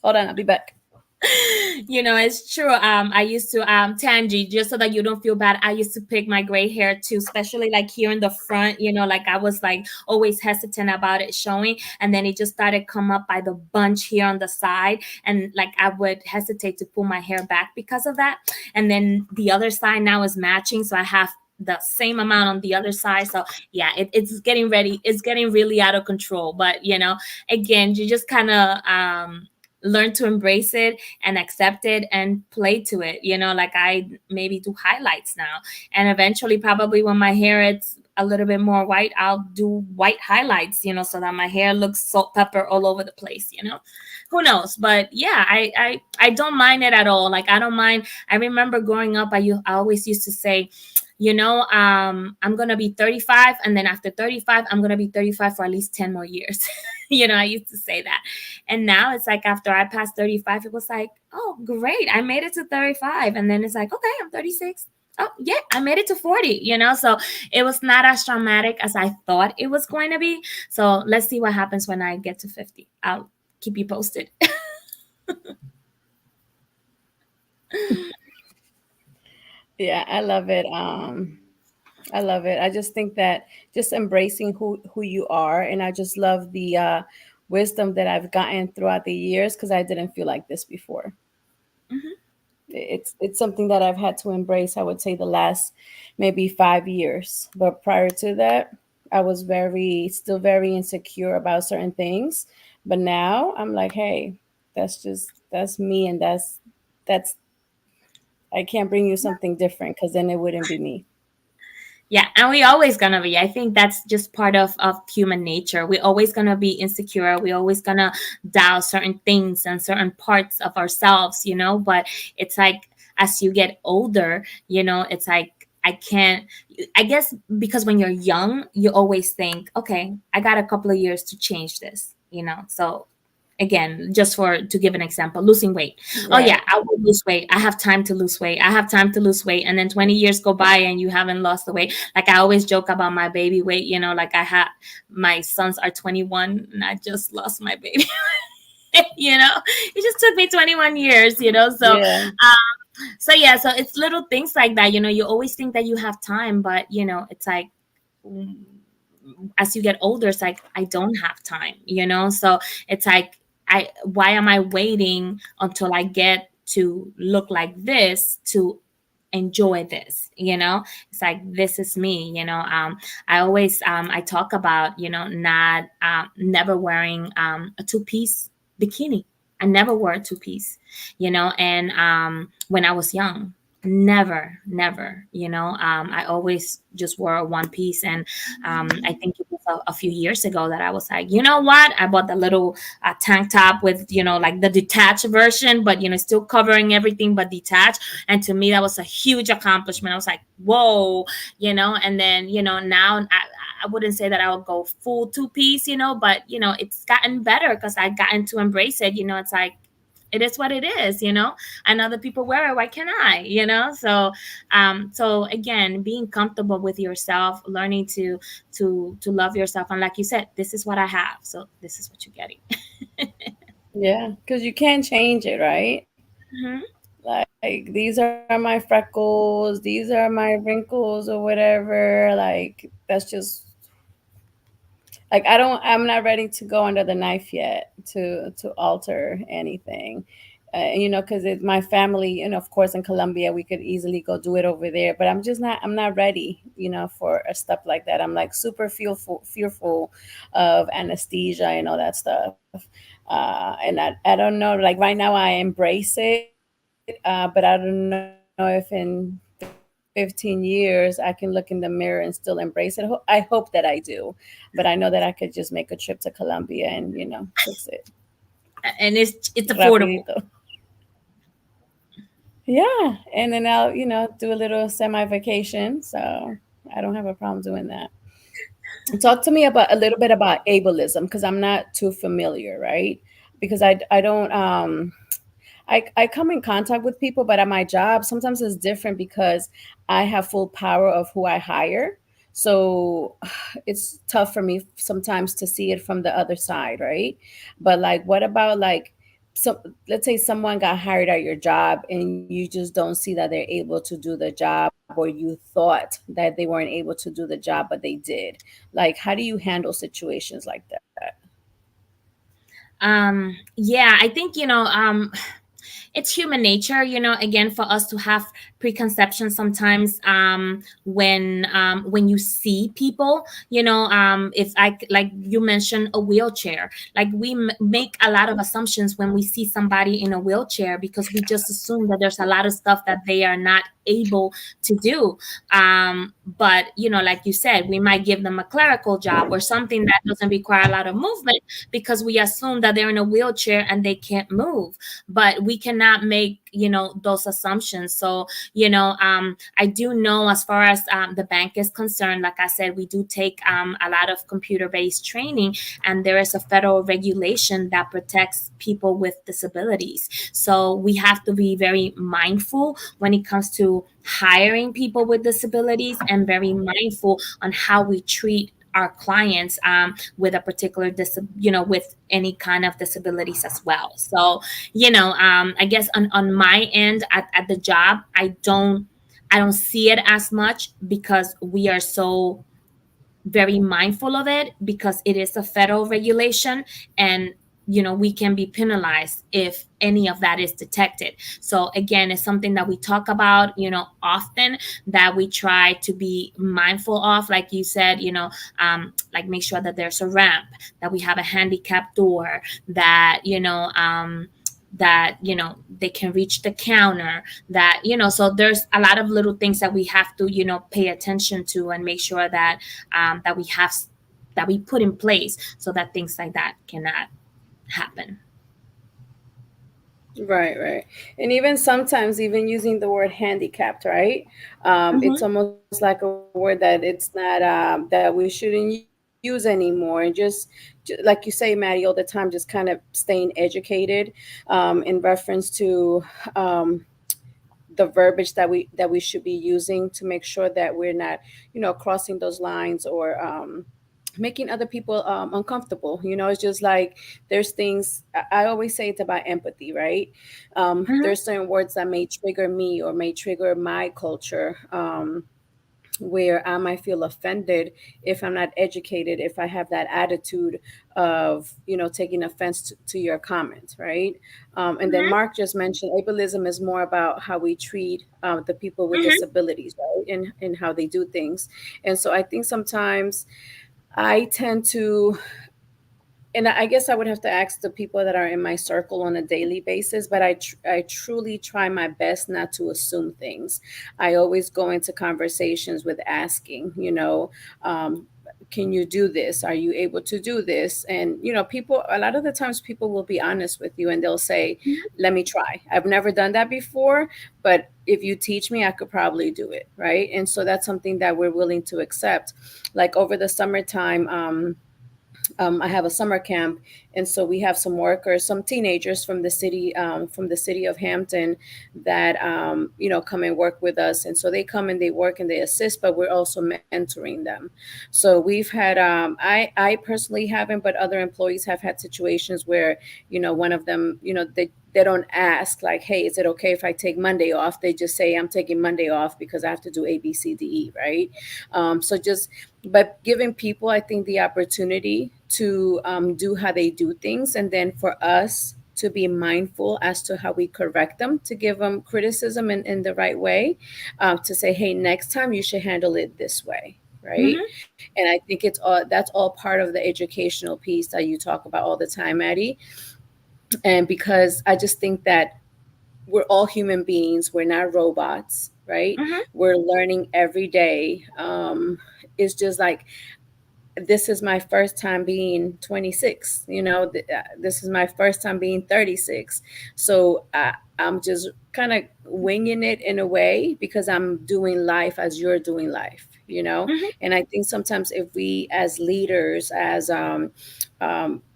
Hold on, I'll be back. It's true. I used to Tangi, just so that you don't feel bad, I used to pick my gray hair too, especially like here in the front. Like I was like always hesitant about it showing, and then it just started come up by the bunch here on the side, and like I would hesitate to pull my hair back because of that. And then the other side now is matching, so I have the same amount on the other side. So yeah, it's getting ready. It's getting really out of control. But again, you just kind of learn to embrace it and accept it and play to it. Like I maybe do highlights now, and eventually, probably when my hair it's a little bit more white, I'll do white highlights, so that my hair looks salt pepper all over the place. Who knows? But yeah, I don't mind it at all. Like I don't mind. I remember growing up, I always used to say, I'm gonna be 35, and then after 35, I'm gonna be 35 for at least 10 more years. I used to say that. And now it's like after I passed 35, it was like, oh, great, I made it to 35. And then it's like, okay, I'm 36. Oh, yeah, I made it to 40. So it was not as traumatic as I thought it was going to be. So let's see what happens when I get to 50. I'll keep you posted. Yeah, I love it. I love it. I just think that just embracing who you are, and I just love the wisdom that I've gotten throughout the years because I didn't feel like this before. Mhm. It's something that I've had to embrace. I would say the last maybe 5 years, but prior to that, I was still very insecure about certain things. But now I'm like, hey, that's me, and that's I can't bring you something different because then it wouldn't be me. Yeah, and we always gonna be. I think that's just part of human nature. We're always gonna be insecure. We're always gonna doubt certain things and certain parts of ourselves, But it's like as you get older, it's like I can't. I guess because when you're young, you always think, okay, I got a couple of years to change this, So again, just for to give an example, losing weight. Oh yeah, Right. I will lose weight. I have time to lose weight. I have time to lose weight. And then 20 years go by and you haven't lost the weight. Like I always joke about my baby weight, like my sons are 21 and I just lost my baby. It just took me 21 years, Yeah. so yeah, so it's little things like that, you always think that you have time, but it's like as you get older, it's like I don't have time, so it's like why am I waiting until I get to look like this to enjoy this, it's like this is me, I always I talk about not never wearing a two-piece bikini. I never wore a two-piece, and when I was young, never, I always just wore a one piece. And I think it was a few years ago that I was like, you know what, I bought the little tank top with like the detached version, but still covering everything but detached. And to me that was a huge accomplishment. I was like, whoa, and then now I wouldn't say that I would go full two-piece, but it's gotten better because I gotten to embrace it. It's like it is what it is, and other people wear it, why can't I, so again, being comfortable with yourself, learning to love yourself, and like you said, this is what I have, so this is what you're getting. Yeah, because you can't change it, right? Mhm. Like these are my freckles, these are my wrinkles or whatever. Like that's just like I'm not ready to go under the knife yet to alter anything. Because it's my family, of course, in Colombia, we could easily go do it over there, but I'm not ready, for a stuff like that. I'm like super fearful of anesthesia and all that stuff. And I don't know, like right now I embrace it, but I don't know if in 15 years I can look in the mirror and still embrace it. I hope that I do, but I know that I could just make a trip to Colombia and, fix it And it's rapidito. affordable. Yeah, and then I'll, do a little semi vacation. So I don't have a problem doing that. Talk to me about a little bit about ableism because I'm not too familiar, right? Because I don't I come in contact with people, but at my job, sometimes it's different because I have full power of who I hire. So it's tough for me sometimes to see it from the other side, right? But like, what about like, so let's say someone got hired at your job and you just don't see that they're able to do the job, or you thought that they weren't able to do the job, but they did. Like, how do you handle situations like that? Yeah, I think it's human nature, again, for us to have preconceptions sometimes, when you see people, if I, like you mentioned, a wheelchair, like we make a lot of assumptions when we see somebody in a wheelchair, because we just assume that there's a lot of stuff that they are not able to do. But like you said, we might give them a clerical job or something that doesn't require a lot of movement, because we assume that they're in a wheelchair and they can't move. But we cannot make those assumptions. So I do know, as far as the bank is concerned, like I said, we do take a lot of computer based training, and there is a federal regulation that protects people with disabilities. So we have to be very mindful when it comes to hiring people with disabilities, and very mindful on how we treat our clients, with a particular with any kind of disabilities as well. So I guess on my end, at the job, I don't see it as much, because we are so very mindful of it, because it is a federal regulation, and we can be penalized if any of that is detected. So again, it's something that we talk about often, that we try to be mindful of, like you said, like make sure that there's a ramp, that we have a handicap door, that they can reach the counter, that so there's a lot of little things that we have to pay attention to, and make sure that that we put in place, so that things like that cannot happen. Right, right. And even sometimes, even using the word handicapped, right? It's Hmm. almost like a word that it's not, that we shouldn't use anymore. And just like you say, Maddie, all the time, just kind of staying educated, in reference to, um, the verbiage that we should be using, to make sure that we're not, crossing those lines, or making other people uncomfortable. It's just like, there's things, I always say, it's about empathy, right? Hmm. There's certain words that may trigger me, or may trigger my culture, where I might feel offended if I'm not educated, if I have that attitude of, taking offense to your comment, right? And then Hmm. Mark just mentioned ableism is more about how we treat the people with Hmm. disabilities, right? And how they do things. And so I think sometimes I tend to, and I guess I would have to ask the people that are in my circle on a daily basis, but I truly try my best not to assume things. I always go into conversations with asking, can you do this? Are you able to do this? And, people, a lot of the times people will be honest with you, and they'll say, let me try. I've never done that before, but if you teach me, I could probably do it. Right. And so that's something that we're willing to accept. Like over the summertime, I have a summer camp, and so we have some workers, some teenagers from the city of Hampton, that come and work with us. And so they come and they work and they assist, but we're also mentoring them. So we've had, I personally haven't, but other employees have had situations where one of them, they don't ask like, hey, is it okay if I take Monday off? They just say, I'm taking Monday off because I have to do A, B, C, D, E, right? So just, but giving people, I think, the opportunity to do how they do things, and then for us to be mindful as to how we correct them, to give them criticism in the right way, to say, hey, next time you should handle it this way, right? Hmm. And I think that's all part of the educational piece that you talk about all the time, Maddie. And because I just think that we're all human beings, we're not robots, right? Hmm. We're learning every day. It's just like, this is my first time being 26, this is my first time being 36. So I'm just kind of winging it in a way, because I'm doing life as you're doing life, Hmm. and I think sometimes if we, as leaders, as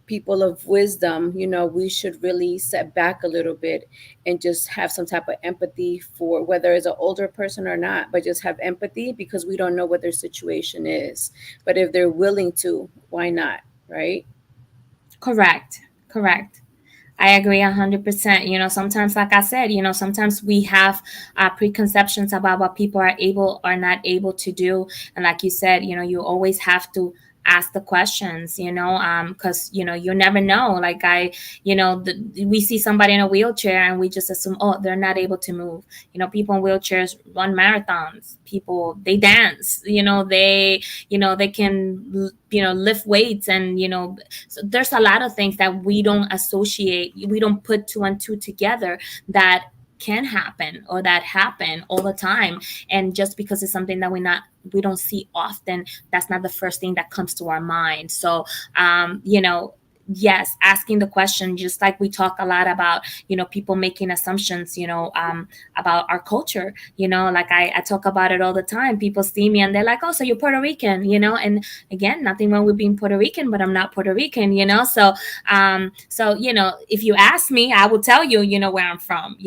people of wisdom, we should really set back a little bit, and just have some type of empathy for whether it's an older person or not, but just have empathy, because we don't know what their situation is. But if they're willing to, why not? Right? Correct. Correct. I agree 100%. Sometimes, like I said, sometimes we have preconceptions about what people are able or not able to do. And like you said, you always have to ask the questions, because you never know. Like we see somebody in a wheelchair and we just assume, oh, they're not able to move. People in wheelchairs run marathons. People, they dance. They can lift weights, and so there's a lot of things that we don't associate, we don't put two and two together, that can happen or that happen all the time. And just because it's something that we don't see often, that's not the first thing that comes to our mind. So yes, asking the question, just like we talk a lot about, people making assumptions, about our culture. Like I talk about it all the time. People see me and they're like, oh, so you're Puerto Rican, and again, nothing wrong with being Puerto Rican, but I'm not Puerto Rican. So if you ask me, I will tell you, where I'm from.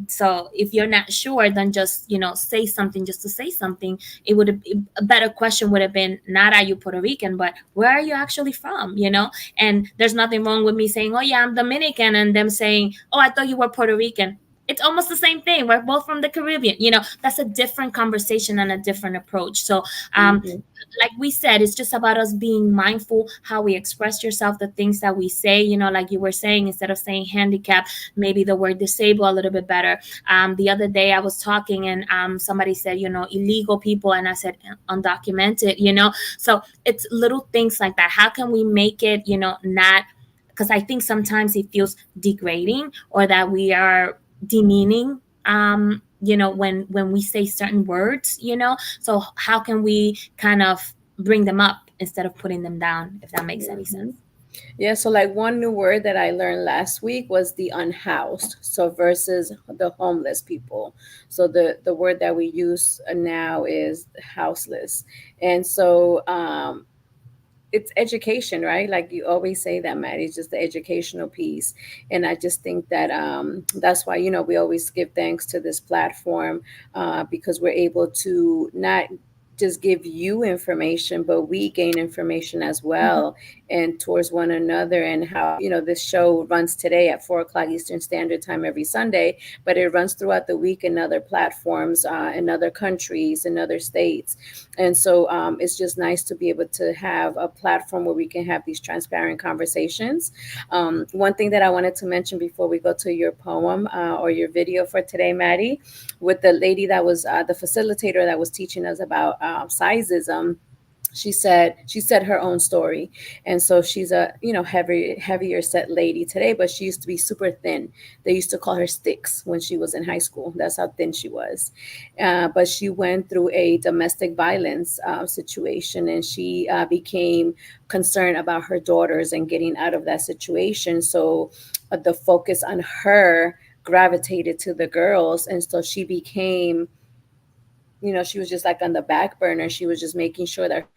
So if you're not sure, then just say something just to say something. It would, a better question would have been, not are you Puerto Rican, but where are you actually from? And there's nothing wrong with me saying, oh yeah, I'm Dominican, and them saying, oh, I thought you were Puerto Rican. It's almost the same thing. We're both from the Caribbean. That's a different conversation and a different approach. So like we said, it's just about us being mindful how we express yourself, the things that we say. Like you were saying, instead of saying handicap, maybe the word disable a little bit better. The other day I was talking, and somebody said, illegal people, and I said undocumented. So it's little things like that. How can we make it, not, because I think sometimes it feels degrading, or that we are demeaning, when we say certain words. So how can we kind of bring them up instead of putting them down, if that makes any sense? Yeah, so like one new word that I learned last week was the unhoused. So versus the homeless people. So the word that we use now is houseless. And so it's education, right? Like you always say that, Maddie, it's just the educational piece. And I just think that that's why, we always give thanks to this platform, because we're able to not just give you information, but we gain information as Mhm. well, and towards one another. And how, this show runs today at 4 o'clock Eastern Standard Time every Sunday, but it runs throughout the week in other platforms, in other countries, in other states. And so it's just nice to be able to have a platform where we can have these transparent conversations. One thing that I wanted to mention before we go to your poem, or your video for today, Maddie, with the lady that was the facilitator that was teaching us about sizism. She said her own story. And so she's a heavier set lady today, but she used to be super thin. They used to call her Sticks when she was in high school. That's how thin she was. But she went through a domestic violence situation, and she became concerned about her daughters and getting out of that situation. So the focus on her gravitated to the girls, and so she became, she was just like on the back burner. She was just making sure that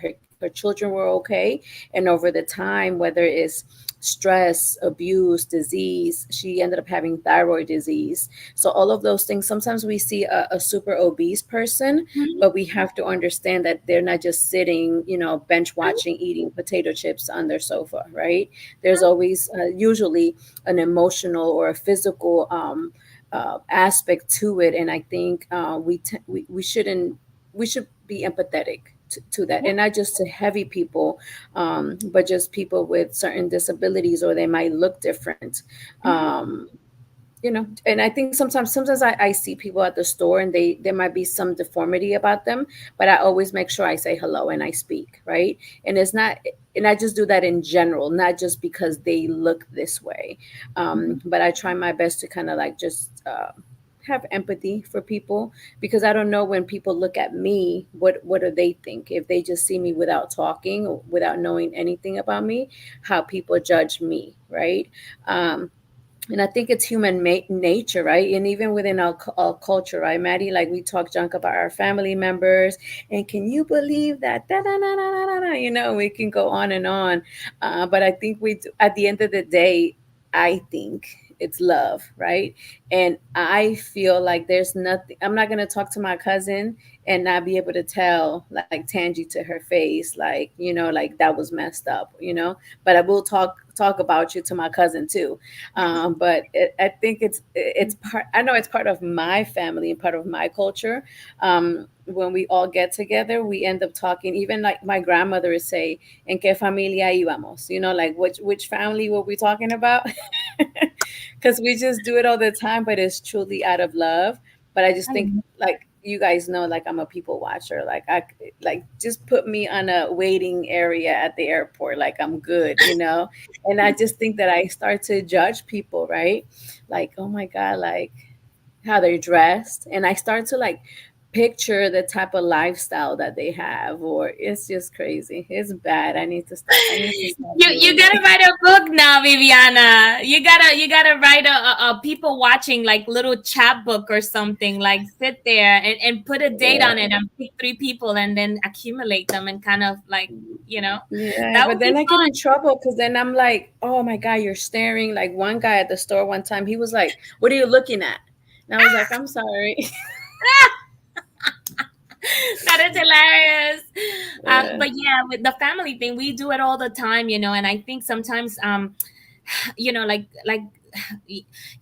her children were okay. And over the time, whether it's stress, abuse, disease, she ended up having thyroid disease. So all of those things, sometimes we see a super obese person, but we have to understand that they're not just sitting, bench watching, eating potato chips on their sofa, right? There's always usually an emotional or a physical aspect to it. And I think we shouldn't, we should be empathetic to that, and not just to heavy people, but just people with certain disabilities, or they might look different. And I think sometimes I see people at the store, and there might be some deformity about them, but I always make sure I say hello and I speak, right? And it's not, and I just do that in general, not just because they look this way. But I try my best to kind of like just have empathy for people, because I don't know, when people look at me, what do they think? If they just see me without talking, or without knowing anything about me, how people judge me, right? And I think it's human nature, right? And even within our culture, right, Maddie? Like we talk junk about our family members, and can you believe that? Da, da, da, da, da, da, we can go on and on. But I think at the end of the day, I think it's love, right? And I feel like there's nothing, I'm not going to talk to my cousin and not be able to tell like Tangi to her face, like, like that was messed up, but I will talk about you to my cousin too. But I think it's part, I know it's part of my family and part of my culture. When we all get together, we end up talking. Even like my grandmother would say, "En qué familia íbamos?" Like which family were we talking about? Because we just do it all the time, but it's truly out of love. But I just think, like you guys know, like I'm a people watcher. Like just put me on a waiting area at the airport, like I'm good, And I just think that I start to judge people, right? Like, oh my God, like how they're dressed, and I start to like picture the type of lifestyle that they have, or it's just crazy. It's bad. I need to stop You doing gotta it. write a book now, Viviana. You gotta write a people watching like little chat book or something. Like sit there and put a date on Yeah. it and pick three people and then accumulate them and kind of like Yeah, that but would be then I get fun. in trouble because then I'm like, oh my God, you're staring. Like one guy at the store one time, he was like, "What are you looking at?" And I was like, "I'm sorry." That is hilarious. Yeah. But yeah, with the family thing, we do it all the time, and I think sometimes like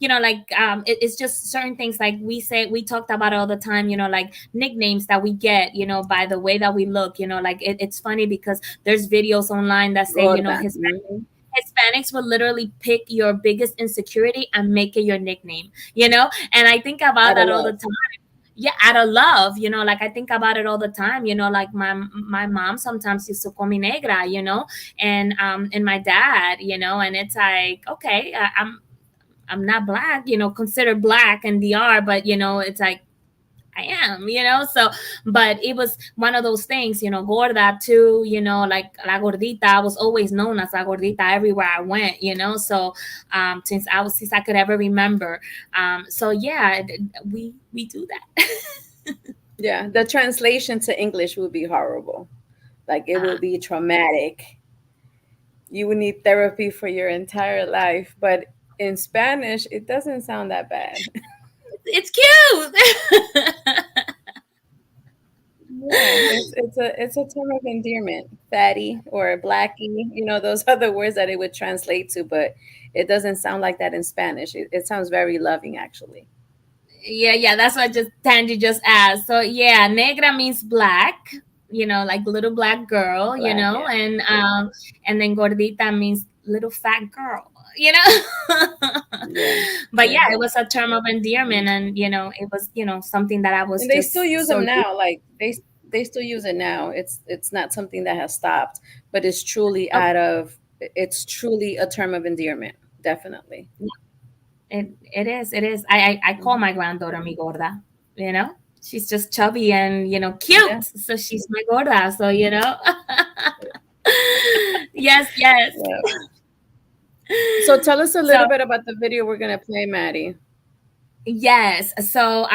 it's just certain things like we talked about all the time, like nicknames that we get, by the way that we look, like it's funny because there's videos online that say, Gorda. Mhm. Hispanics will literally pick your biggest insecurity and make it your nickname, and I think about Out of that all the love. time. Yeah, out of love, like I think about it all the time, like my mom sometimes used to call me negra, and my dad, and it's like, okay, I'm not black, considered black in DR, but it's like I am, so, but it was one of those things, gorda too, like la gordita. I was always known as la gordita everywhere I went, so since I could ever remember. So yeah, we do that. Yeah, the translation to English would be horrible. Like it uh, would be traumatic. You would need therapy for your entire life. But in Spanish, it doesn't sound that bad. it's cute. Yeah, it's a term of endearment, fatty or blackie. Those are the words that it would translate to, but it doesn't sound like that in Spanish. It sounds very loving, actually. Yeah, that's what just Tangi just asked. So yeah, negra means black, like little black girl, Black, yeah, and then gordita means little fat girl, you know. yeah, But yeah. yeah, it was a term of endearment, and it was something that I was And they still just use so them used. now. Like they still use it now. It's not something that has stopped, but it's truly a term of endearment. Definitely. It is. I call my granddaughter mi gorda, she's just chubby and Yeah. cute, so she's my gorda. So yes, yes. Yeah. So tell us a So little bit about the video we're gonna play, Maddie. yes. So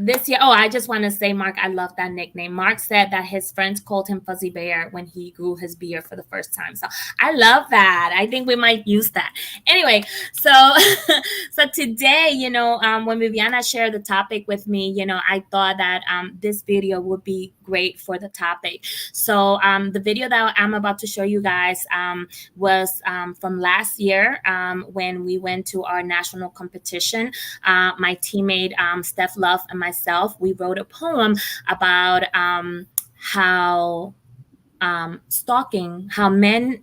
this year, I just want to say, Mark, I love that nickname. Mark said that his friends called him Fuzzy Bear when he grew his beard for the first time. So I love that. I think we might use that. Anyway, so so today, when Viviana shared the topic with me, I thought that this video would be great for the topic. So the video that I'm about to show you guys was from last year when we went to our national competition. My teammate Steph Love and myself, we wrote a poem about how stalking, how men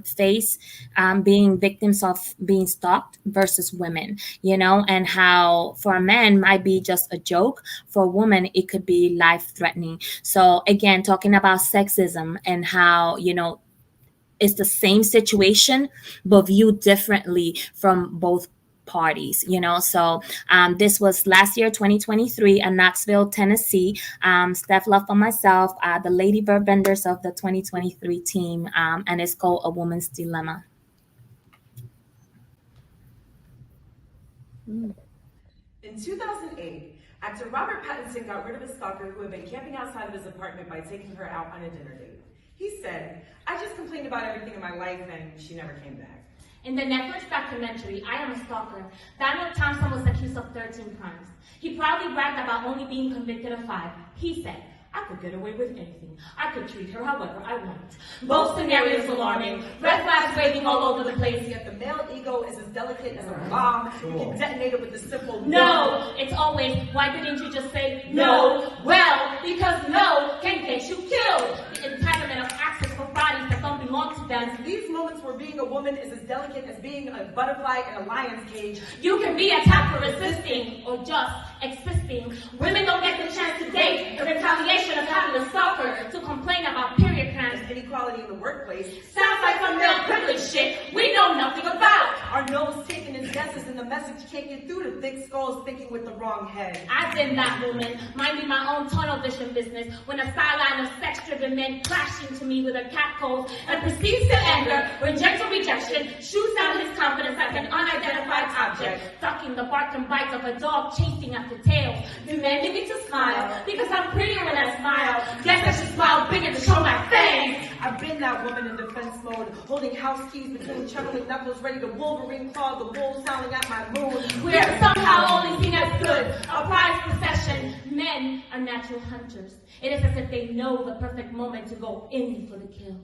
face being victims of being stalked versus women, and how for a man might be just a joke, for a woman it could be life threatening. So again, talking about sexism and how it's the same situation but viewed differently from both parties. So this was last year, 2023, in Knoxville, Tennessee. Steph Love and myself, the Lady Bird vendors of the 2023 team, and it's called A Woman's Dilemma. In 2008, actor Robert Pattinson got rid of his stalker who had been camping outside of his apartment by taking her out on a dinner date. He said, "I just complained about everything in my life and she never came back." In the Netflix documentary, I Am a Stalker, Donald Thompson was accused of 13 crimes. He proudly bragged about only being convicted of 5. He said, I could get away with anything. I could treat her however I want. Both scenarios alarming, red flags waving all over the place. Yet the male ego is as delicate as a bomb. You can detonate it with the simple no. It's always, why didn't you just say no? Well, because no can get you killed. The entitlement of access for bodies that don't belong to them. These moments where being a woman is as delicate as being a butterfly in a lion's cage. You can be attacked for resisting or just existing. Women don't get the chance to date. The retaliation of having a stalker to complain about period cramps. Inequality in the workplace. Sounds like some male privilege shit we know nothing about. Our nose taken as guesses and the message can't get through to thick skulls thinking with the wrong head. I've been that woman, minding my own tunnel vision business, when a sideline of sex-driven men crash into me with a cat cold and proceeds to anger, reject or rejection, shoots out his confidence like an unidentified object, ducking the bark and bites of a dog chasing after tails, demanding me to smile because I'm prettier when I smile. Guess I should smile bigger to show my face. I've been that woman in defense mode, holding house keys between chuckling knuckles, ready to Wolverine claw the wolves howling at my moon. We're somehow only seen as good, a prized possession. Men are natural hunters. It is as if they know the perfect moment to go in for the kill.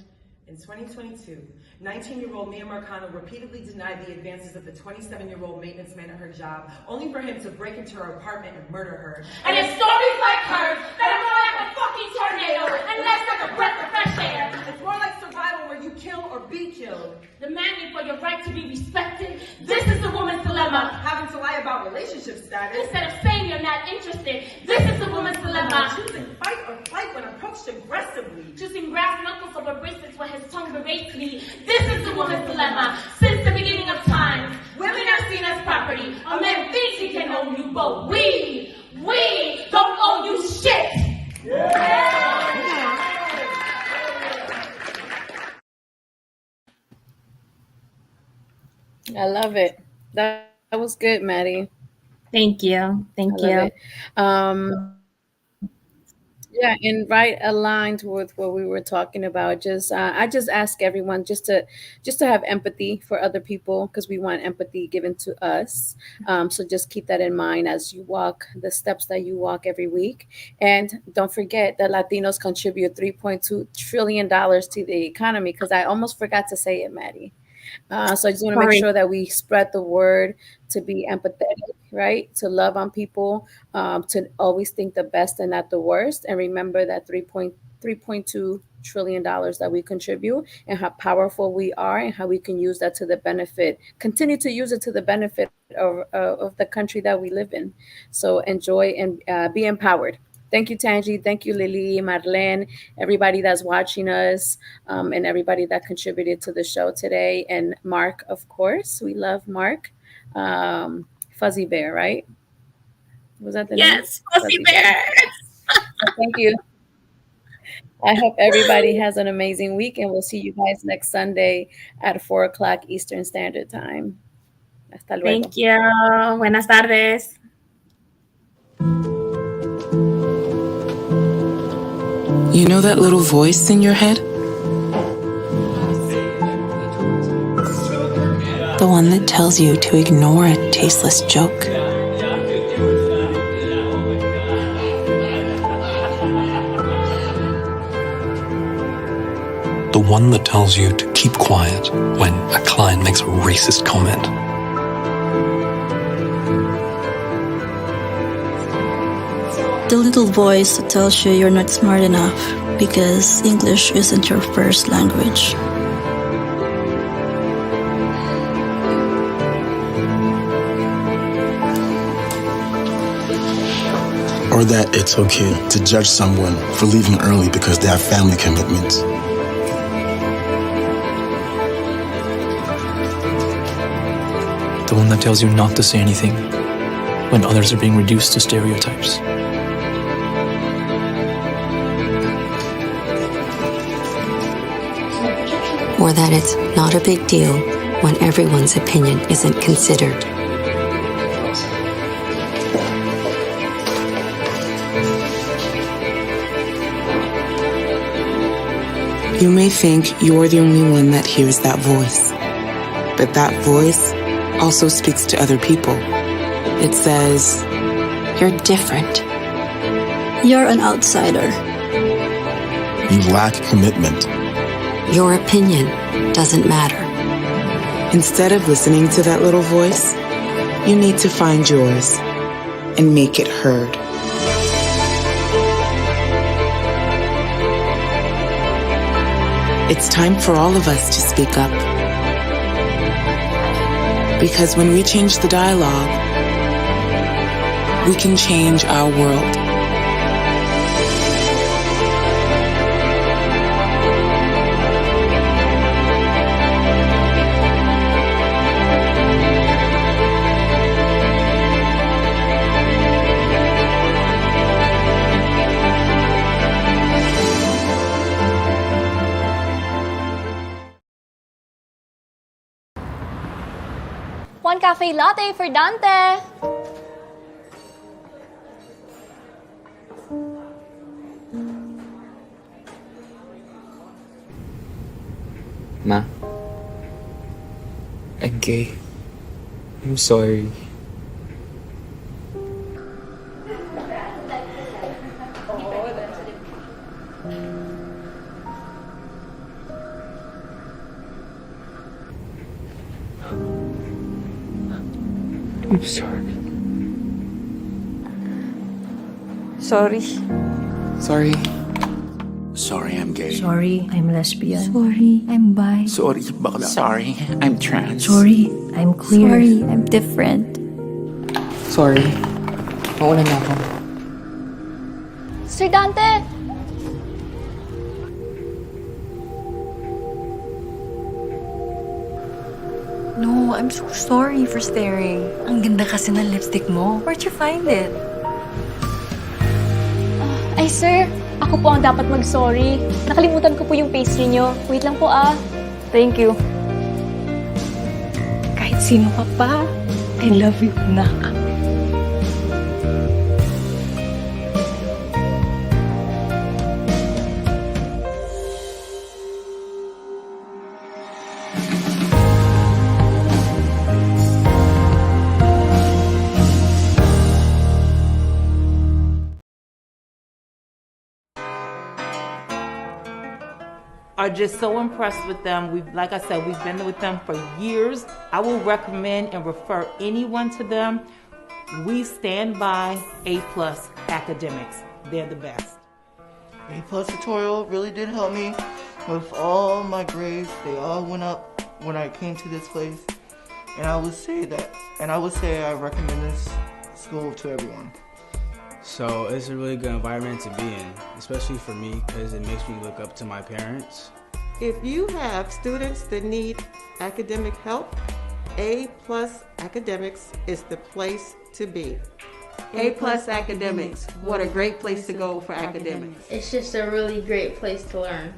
In 2022, 19-year-old Mia Marcano repeatedly denied the advances of the 27-year-old maintenance man at her job, only for him to break into her apartment and murder her. And it's stories like hers that are more like a fucking tornado and less like a breath of fresh air. It's more like survival where you kill or be killed. Demanding for your right to be respected. This is the woman's dilemma. Having to lie about relationship status. Instead of saying you're not interested, this is the woman's dilemma. Choosing fight or flight when approached aggressively. Choosing brass knuckles over bracelets when his tongue berates me. This is the woman's dilemma. Since the beginning of time, women are seen as property. A man thinks he can own you, but we don't owe you shit. I love it. That was good, Maddie. Thank you. Thank you. Yeah, and right aligned with what we were talking about. Just I just ask everyone just to have empathy for other people, because we want empathy given to us. So just keep that in mind as you walk the steps that you walk every week. And don't forget that Latinos contribute $3.2 trillion to the economy, because I almost forgot to say it, Maddie. So I just want to make sure that we spread the word to be empathetic, right? To love on people, to always think the best and not the worst. And remember that $3.2 trillion that we contribute, and how powerful we are, and how we can use that to the benefit, continue to use it to the benefit of the country that we live in. So enjoy and be empowered. Thank you, Tangi. Thank you, Lily, Marlene, everybody that's watching us, and everybody that contributed to the show today. And Mark, of course. We love Mark. Fuzzy Bear, right? Was that the name? Yes, Fuzzy Bear. Thank you. I hope everybody has an amazing week, and we'll see you guys next Sunday at 4 o'clock Eastern Standard Time. Hasta luego. Thank you. Buenas tardes. You know that little voice in your head? The one that tells you to ignore a tasteless joke. The one that tells you to keep quiet when a client makes a racist comment. The little voice that tells you you're not smart enough because English isn't your first language. Or that it's okay to judge someone for leaving early because they have family commitments. The one that tells you not to say anything when others are being reduced to stereotypes. Or that it's not a big deal when everyone's opinion isn't considered. You may think you're the only one that hears that voice, But that voice also speaks to other people. It says, You're different. You're an outsider. You lack commitment. Your opinion doesn't matter. instead of listening to that little voice, you need to find yours and make it heard. It's time for all of us to speak up. Because when we change the dialogue, we can change our world. One cafe latte for Dante. Ma, I'm gay. I'm sorry. I'm sorry. Sorry. Sorry. Sorry, I'm gay. Sorry, I'm lesbian. Sorry, I'm bi. Sorry, bakla. Sorry, I'm trans. Sorry, I'm queer. Sorry, I'm different. Sorry. Maulan na ako. Sir Dante! No, I'm so sorry for staring. Ang ganda kasi ng lipstick mo. Where'd you find it? Ay, sir. Ako po ang dapat mag-sorry. Nakalimutan ko po yung pastry nyo. Wait lang po ah. Thank you. Kahit sino ka pa, I love you, anak. Are just so impressed with them. Like I said, we've been with them for years. I will recommend and refer anyone to them. We stand by A+ academics. They're the best. A+ tutorial really did help me with all my grades. They all went up when I came to this place. And I would say I recommend this school to everyone. So it's a really good environment to be in, especially for me because it makes me look up to my parents. If you have students that need academic help, A+ Academics is the place to be. A+ Academics, what a great place to go for academics. It's just a really great place to learn.